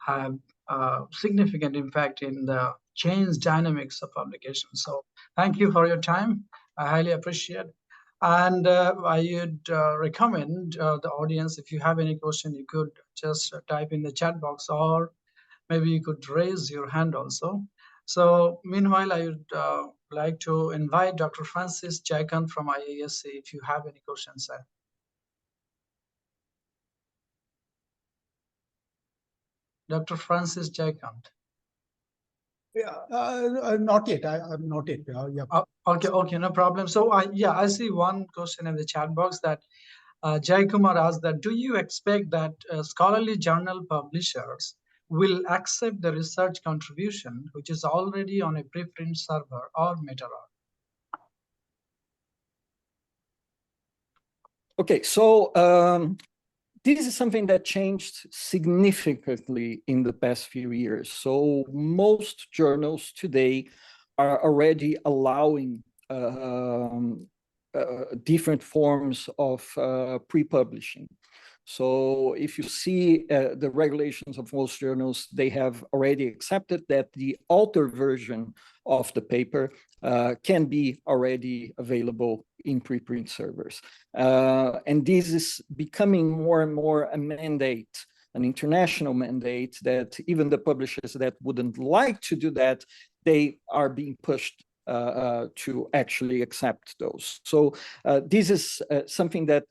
have a significant impact in the change dynamics of publication. So thank you for your time. I highly appreciate. And I would recommend the audience, if you have any question, you could just type in the chat box, or maybe you could raise your hand also. So meanwhile, I would like to invite Dr. Francis 𝐶𝐨𝐿 from IASC if you have any questions, sir. Dr. Francis 𝐶𝐨𝐿. Yeah, not yet. I'm not yet. Yeah. Okay, no problem. So I see one question in the chat box that Jai Kumar asked that, do you expect that scholarly journal publishers will accept the research contribution, which is already on a preprint server or MetaROR? Okay, so this is something that changed significantly in the past few years. So most journals today are already allowing different forms of pre-publishing. So if you see the regulations of most journals, they have already accepted that the author version of the paper can be already available in preprint servers. And this is becoming more and more a mandate, an international mandate, that even the publishers that wouldn't like to do that, they are being pushed to actually accept those. So this is something that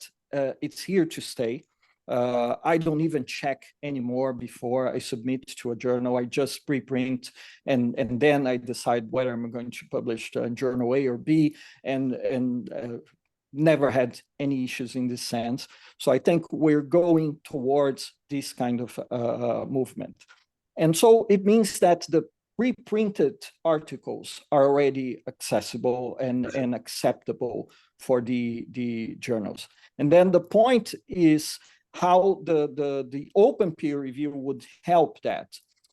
it's here to stay. I don't even check anymore before I submit to a journal. I just preprint, and then I decide whether I'm going to publish journal A or B, and never had any issues in this sense. So I think we're going towards this kind of movement. And so it means that the pre-printed articles are already accessible and acceptable for the journals. And then the point is how the open peer review would help that.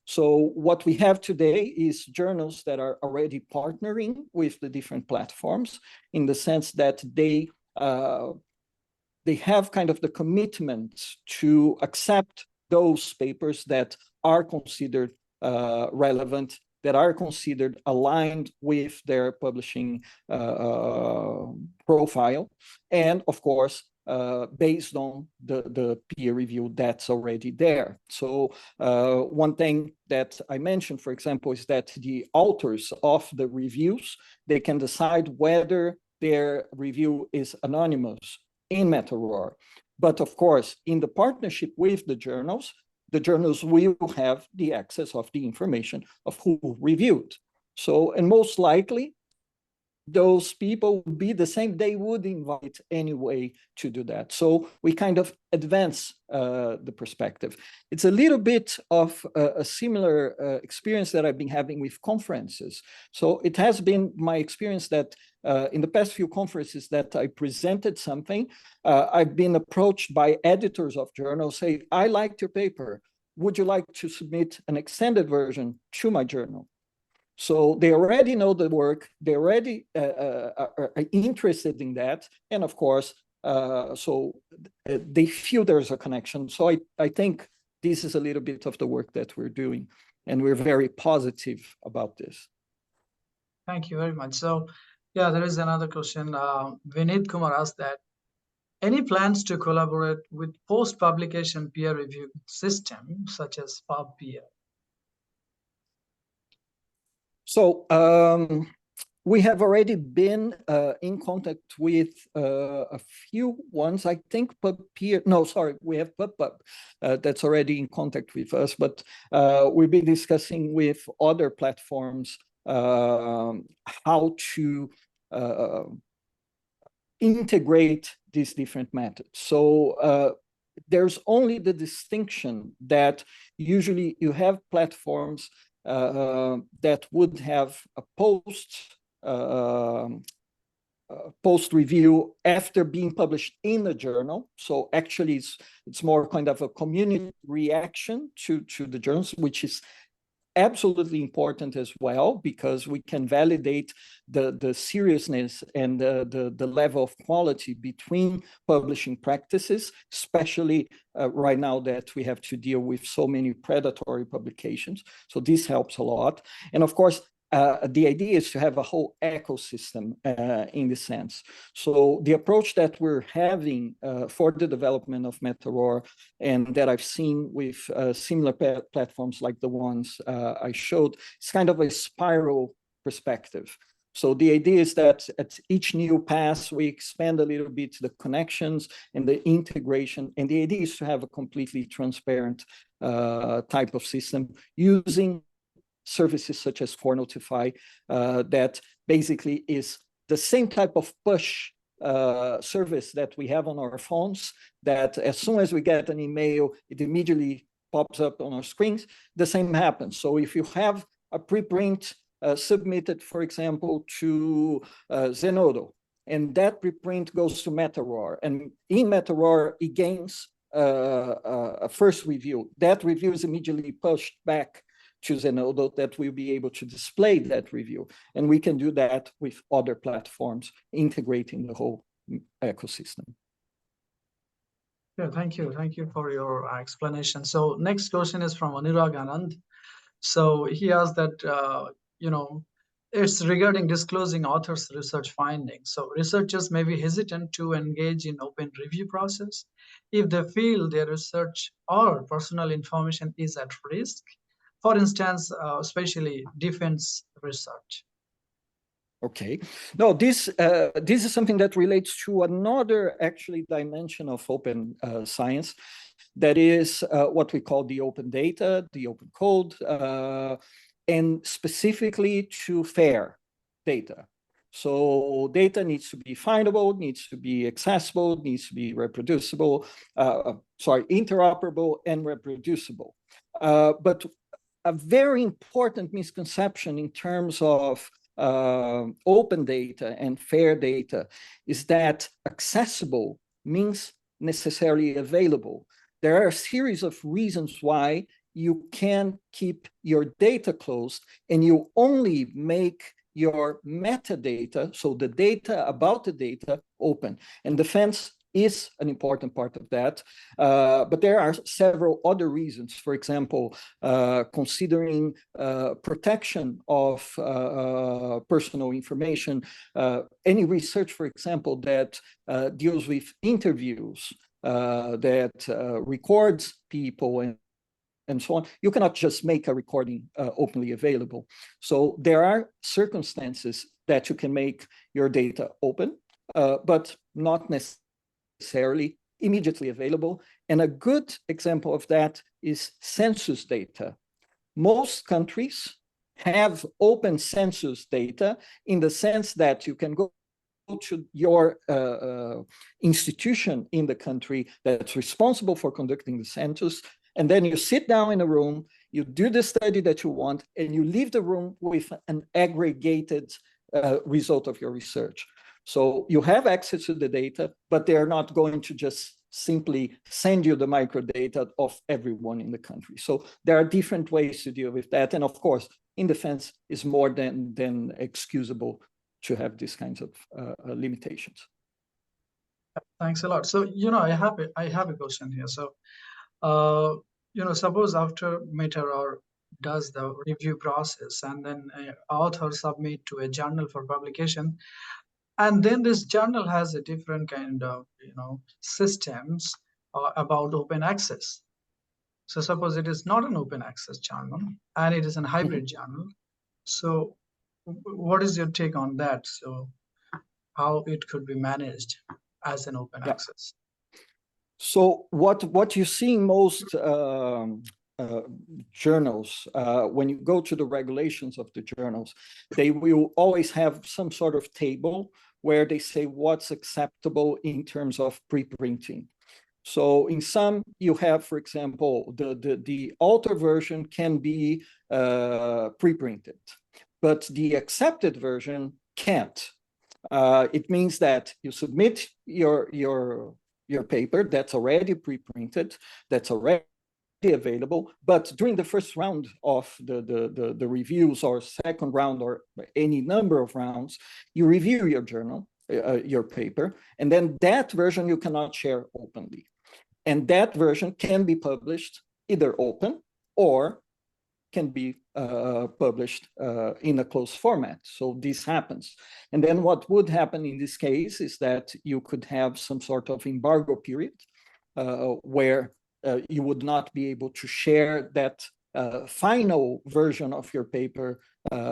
So what we have today is journals that are already partnering with the different platforms, in the sense that they have kind of the commitment to accept those papers that are considered relevant, that are considered aligned with their publishing profile, and of course, based on the peer review that's already there. So one thing that I mentioned, for example, is that the authors of the reviews, they can decide whether their review is anonymous in MetaROR. But of course, in the partnership with the journals will have the access of the information of who reviewed. So, and most likely, those people would be the same, they would invite anyway to do that. So we kind of advance the perspective. It's a little bit of a similar experience that I've been having with conferences. So it has been my experience that in the past few conferences that I presented something, I've been approached by editors of journals saying, I liked your paper. Would you like to submit an extended version to my journal? So they already know the work, they already are interested in that. And of course, so they feel there's a connection. So I think this is a little bit of the work that we're doing, and we're very positive about this. Thank you very much. So yeah, there is another question. Vineet Kumar asked that, any plans to collaborate with post-publication peer review systems such as PubPeer? So we have already been in contact with a few ones. I think PubPeer, no, sorry, we have PubPub that's already in contact with us, but we've been discussing with other platforms how to integrate these different methods. So there's only the distinction that usually you have platforms that would have a post review after being published in a journal. So actually it's more kind of a community reaction to the journals, which is absolutely important as well, because we can validate the seriousness and the level of quality between publishing practices, especially right now that we have to deal with so many predatory publications. So this helps a lot. And of course, the idea is to have a whole ecosystem in this sense. So the approach that we're having for the development of MetaROR, and that I've seen with similar platforms like the ones I showed, is kind of a spiral perspective. So the idea is that at each new pass, we expand a little bit the connections and the integration. And the idea is to have a completely transparent type of system using services such as ForNotify, that basically is the same type of push service that we have on our phones, that as soon as we get an email, it immediately pops up on our screens. The same happens. So if you have a preprint submitted, for example, to Zenodo, and that preprint goes to MetaROR, and in MetaROR, it gains a first review. That review is immediately pushed back to Zenodo, that will be able to display that review. And we can do that with other platforms, integrating the whole ecosystem. Yeah, thank you. Thank you for your explanation. So next question is from Anurag Anand. So he asked that, it's regarding disclosing authors' research findings. So researchers may be hesitant to engage in open review process if they feel their research or personal information is at risk. For instance, especially defense research. Okay. No, this is something that relates to another actually dimension of open science, that is what we call the open data, the open code, and specifically to fair data. So data needs to be findable, needs to be accessible, needs to be reproducible, interoperable and reproducible. But a very important misconception in terms of open data and fair data is that accessible means necessarily available. There are a series of reasons why you can keep your data closed, and you only make your metadata, so the data about the data, open. And defense is an important part of that, but there are several other reasons. For example, considering protection of personal information, any research, for example, that deals with interviews, that records people and so on, you cannot just make a recording openly available. So there are circumstances that you can make your data open, but not necessarily immediately available. And a good example of that is census data. Most countries have open census data in the sense that you can go to your institution in the country that's responsible for conducting the census, and then you sit down in a room, you do the study that you want, and you leave the room with an aggregated result of your research. So you have access to the data, but they're not going to just simply send you the microdata of everyone in the country. So there are different ways to deal with that. And of course, in defense is more than excusable to have these kinds of limitations. Thanks a lot. So, I have a question here. So, suppose after MetaROR does the review process, and then an author submit to a journal for publication, and then this journal has a different kind of, systems about open access. So suppose it is not an open access journal and it is a hybrid journal. So what is your take on that? So how it could be managed as an open access? So what you see in most journals, when you go to the regulations of the journals, they will always have some sort of table where they say what's acceptable in terms of preprinting. So in some, you have, for example, the alter version can be preprinted, but the accepted version can't. It means that you submit your paper that's already preprinted, that's already available, but during the first round of the reviews, or second round, or any number of rounds, you review your journal, your paper, and then that version you cannot share openly. And that version can be published either open or can be published in a closed format. So this happens. And then what would happen in this case is that you could have some sort of embargo period where you would not be able to share that final version of your paper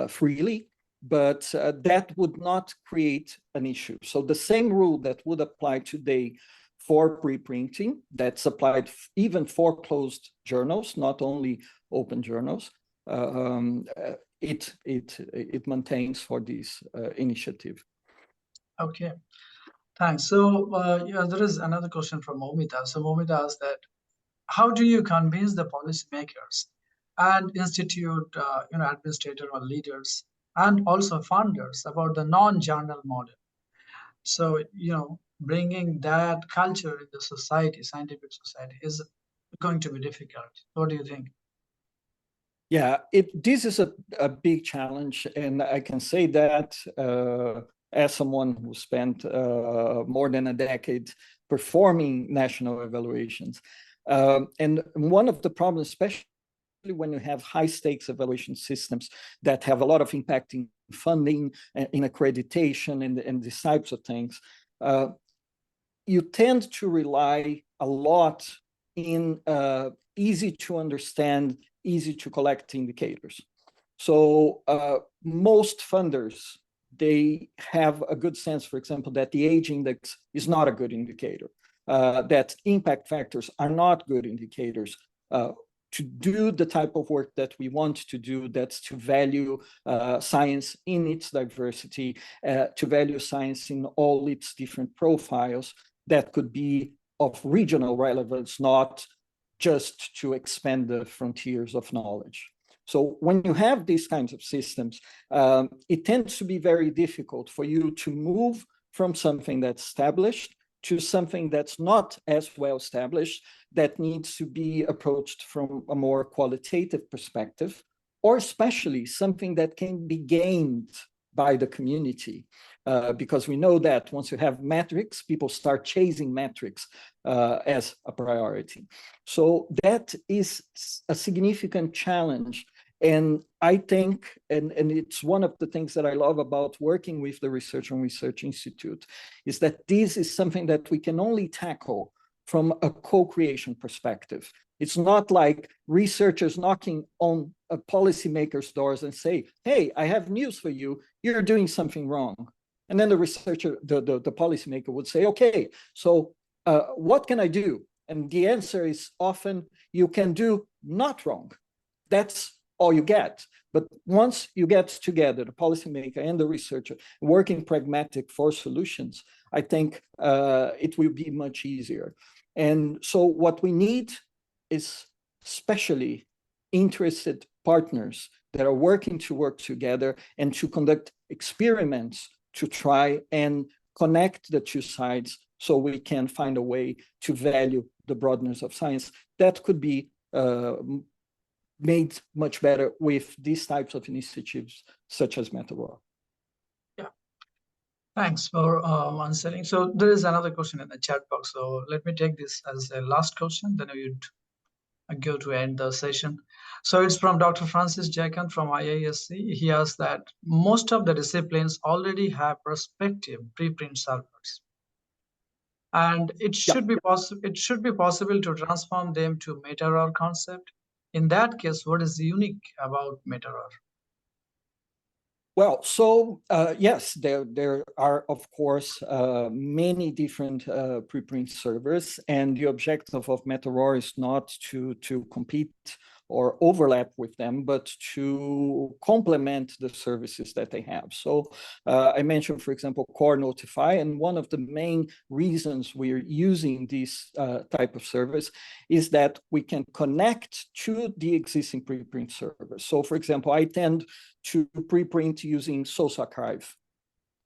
freely, but that would not create an issue. So the same rule that would apply today for preprinting, that's applied even for closed journals, not only open journals, it maintains for this initiative. Okay, thanks. So there is another question from Momita. So Momita asks that, how do you convince the policymakers and institute, administrator or leaders, and also funders about the non-journal model? So, bringing that culture in the society, scientific society, is going to be difficult. What do you think? Yeah, this is a big challenge, and I can say that as someone who spent more than a decade performing national evaluations. And one of the problems, especially when you have high stakes evaluation systems that have a lot of impact in funding, in accreditation, and these types of things, you tend to rely a lot in easy to understand, easy to collect indicators. So most funders, they have a good sense, for example, that the age index is not a good indicator, that impact factors are not good indicators. To do the type of work that we want to do, that's to value science in its diversity, to value science in all its different profiles, that could be of regional relevance, not just to expand the frontiers of knowledge. So when you have these kinds of systems, it tends to be very difficult for you to move from something that's established to something that's not as well established, that needs to be approached from a more qualitative perspective, or especially something that can be gained by the community. Because we know that once you have metrics, people start chasing metrics as a priority. So that is a significant challenge. And I think, and it's one of the things that I love about working with the Research on Research Institute, is that this is something that we can only tackle from a co-creation perspective. It's not like researchers knocking on a policymaker's doors and say, hey, I have news for you, you're doing something wrong. And then the researcher, the policymaker would say, okay, so what can I do? And the answer is often, you can do not wrong. That's all you get. But once you get together, the policymaker and the researcher, working pragmatic for solutions, I think it will be much easier. And so what we need is especially interested partners that are working to work together and to conduct experiments to try and connect the two sides so we can find a way to value the broadness of science. That could be made much better with these types of initiatives, such as MetaROR. Yeah, thanks for answering. So there is another question in the chat box. So let me take this as a last question, then we would go to end the session. So it's from Dr. Francis Jacob from IISc. He asks that most of the disciplines already have prospective preprint servers, and it should be possible to transform them to MetaROR concept. In that case, what is unique about MetaROR? Well, so yes, there are, of course, many different preprint servers, and the objective of MetaROR is not to compete or overlap with them, but to complement the services that they have. So I mentioned, for example, Core Notify, and one of the main reasons we're using this type of service is that we can connect to the existing preprint servers. So, for example, I tend to preprint using Source Archive.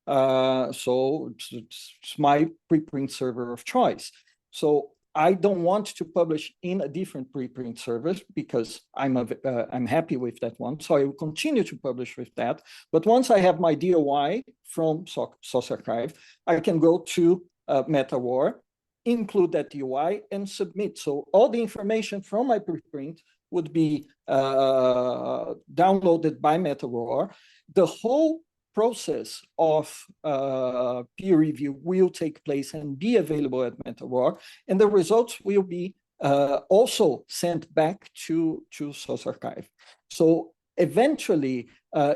So it's my preprint server of choice. So I don't want to publish in a different preprint service because I'm happy with that one. So I will continue to publish with that. But once I have my DOI from Source Archive, I can go to MetaROR, include that DOI, and submit. So all the information from my preprint would be downloaded by MetaROR. The whole process of peer review will take place and be available at MetaROR, and the results will be also sent back to Source Archive. So eventually,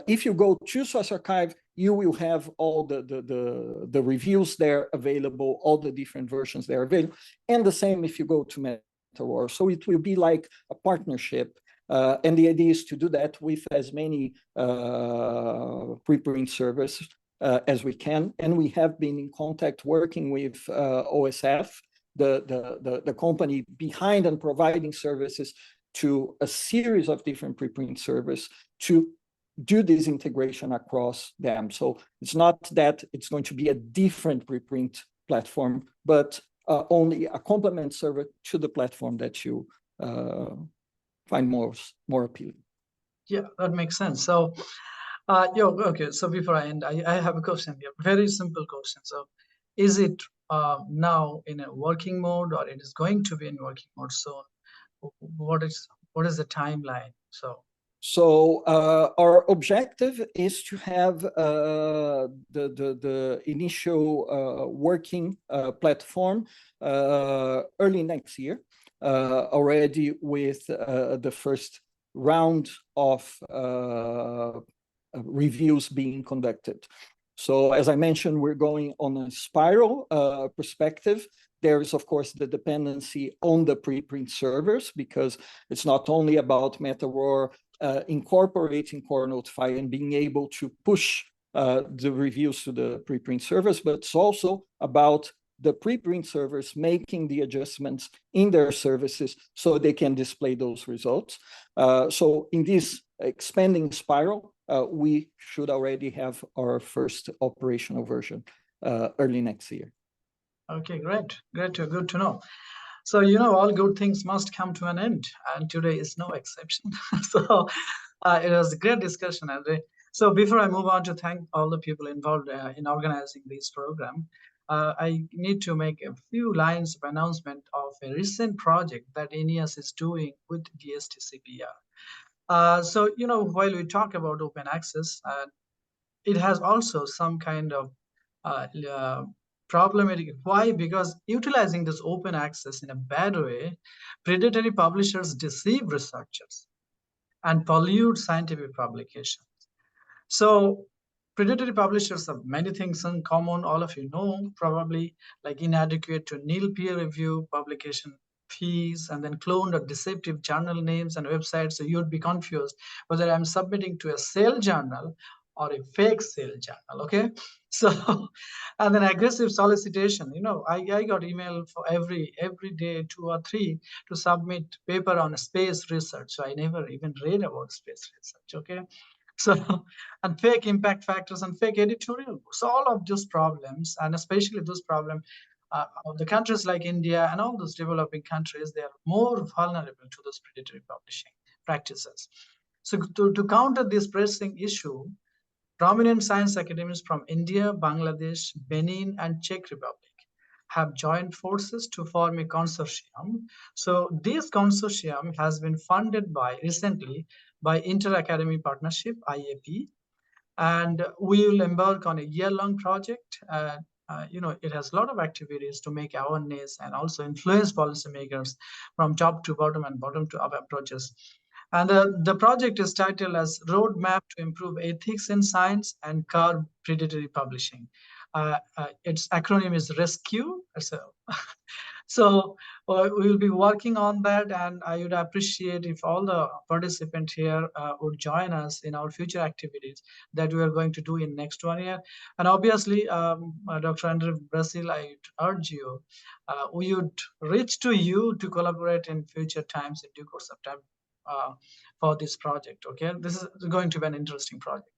if you go to Source Archive, you will have all the reviews there available, all the different versions there available, and the same if you go to MetaROR. So it will be like a partnership. And the idea is to do that with as many preprint servers as we can. And we have been in contact working with OSF, the company behind and providing services to a series of different preprint servers to do this integration across them. So it's not that it's going to be a different preprint platform, but only a complement server to the platform that you find more appealing. Yeah, that makes sense. So, okay. So before I end, I have a question here. Very simple question. So, is it now in a working mode, or it is going to be in working mode soon? What what is the timeline? So our objective is to have the initial working platform early next year, already with the first round of reviews being conducted. So as I mentioned, we're going on a spiral perspective. There is, of course, the dependency on the preprint servers, because it's not only about MetaROR incorporating Core Notify and being able to push the reviews to the preprint servers, but it's also about the preprint servers making the adjustments in their services so they can display those results. So in this expanding spiral, we should already have our first operational version early next year. Okay, great. Good to know. So, all good things must come to an end, and today is no exception. So it was a great discussion, Andre. So before I move on to thank all the people involved in organizing this program, I need to make a few lines of announcement of a recent project that INEAS is doing with DSTCPR. So, while we talk about open access, it has also some kind of problematic. Why? Because utilizing this open access in a bad way, predatory publishers deceive researchers and pollute scientific publications. So predatory publishers have many things in common. All of you know, probably, like inadequate to nil peer review publication fees, and then cloned or deceptive journal names and websites. So you'd be confused whether I'm submitting to a sale journal or a fake sale journal. Okay, so and then aggressive solicitation. I got email for every day 2 or 3 to submit paper on space research. So I never even read about space research. Okay, so and fake impact factors and fake editorial. So all of those problems, and especially those problems of the countries like India and all those developing countries, they are more vulnerable to those predatory publishing practices. So to counter this pressing issue, prominent science academies from India, Bangladesh, Benin, and Czech Republic have joined forces to form a consortium. So this consortium has been funded recently by Inter-Academy Partnership, IAP, and we will embark on a year-long project. It has a lot of activities to make awareness and also influence policymakers from top to bottom and bottom to up approaches. And the project is titled as Roadmap to Improve Ethics in Science and Curb Predatory Publishing. Its acronym is RESCUE. So we will be working on that, and I would appreciate if all the participants here would join us in our future activities that we are going to do in next 1 year. And obviously, Dr. Andre Brazil, I urge you, we would reach to you to collaborate in future times in due course of time for this project. Okay, this is going to be an interesting project.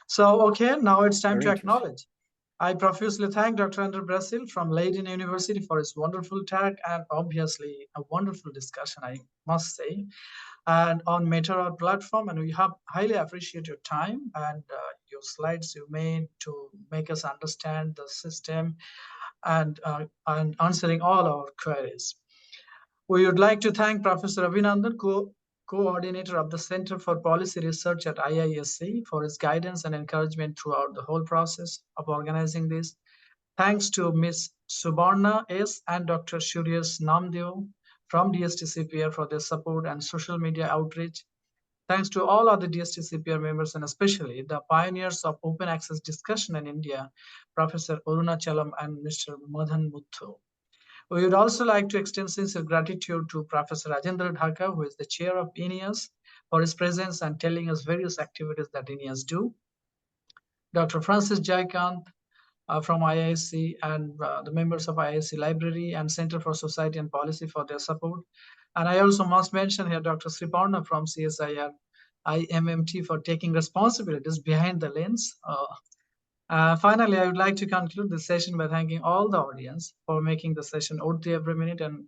So, okay, now it's time to acknowledge. I profusely thank Dr. Andre Brazil from Leiden University for his wonderful talk and obviously a wonderful discussion, I must say, and on MetaROR platform. And we highly appreciate your time and your slides you made to make us understand the system and answering all our queries. We would like to thank Professor Abhinandan, coordinator of the Center for Policy Research at IISc, for his guidance and encouragement throughout the whole process of organizing this. Thanks to Ms. Subarna S. and Dr. Suryas Namdeo from DSTCPR for their support and social media outreach. Thanks to all other DSTCPR members and especially the pioneers of open access discussion in India, Professor Arunachalam and Mr. Madan Muthu. We would also like to extend sincere gratitude to Professor Rajendra Dhaka, who is the chair of INEAS, for his presence and telling us various activities that INEAS do. Dr. Francis Jaikant from IISc and the members of IISc Library and Center for Society and Policy for their support. And I also must mention here Dr. Sriparna from CSIR IMMT for taking responsibilities behind the lens. Finally, I would like to conclude the session by thanking all the audience for making the session worthy every minute and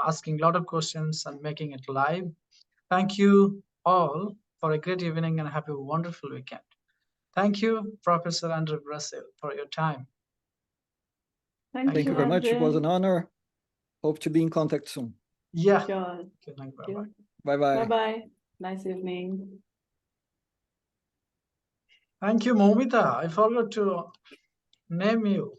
asking a lot of questions and making it live. Thank you all for a great evening and have a wonderful weekend. Thank you, Professor Andre Brazil, for your time. Thank you very much. It was an honor. Hope to be in contact soon. Yeah. Sure. Good night. Bye-bye. Bye-bye. Bye-bye. Nice evening. Thank you, Momita. I forgot to name you.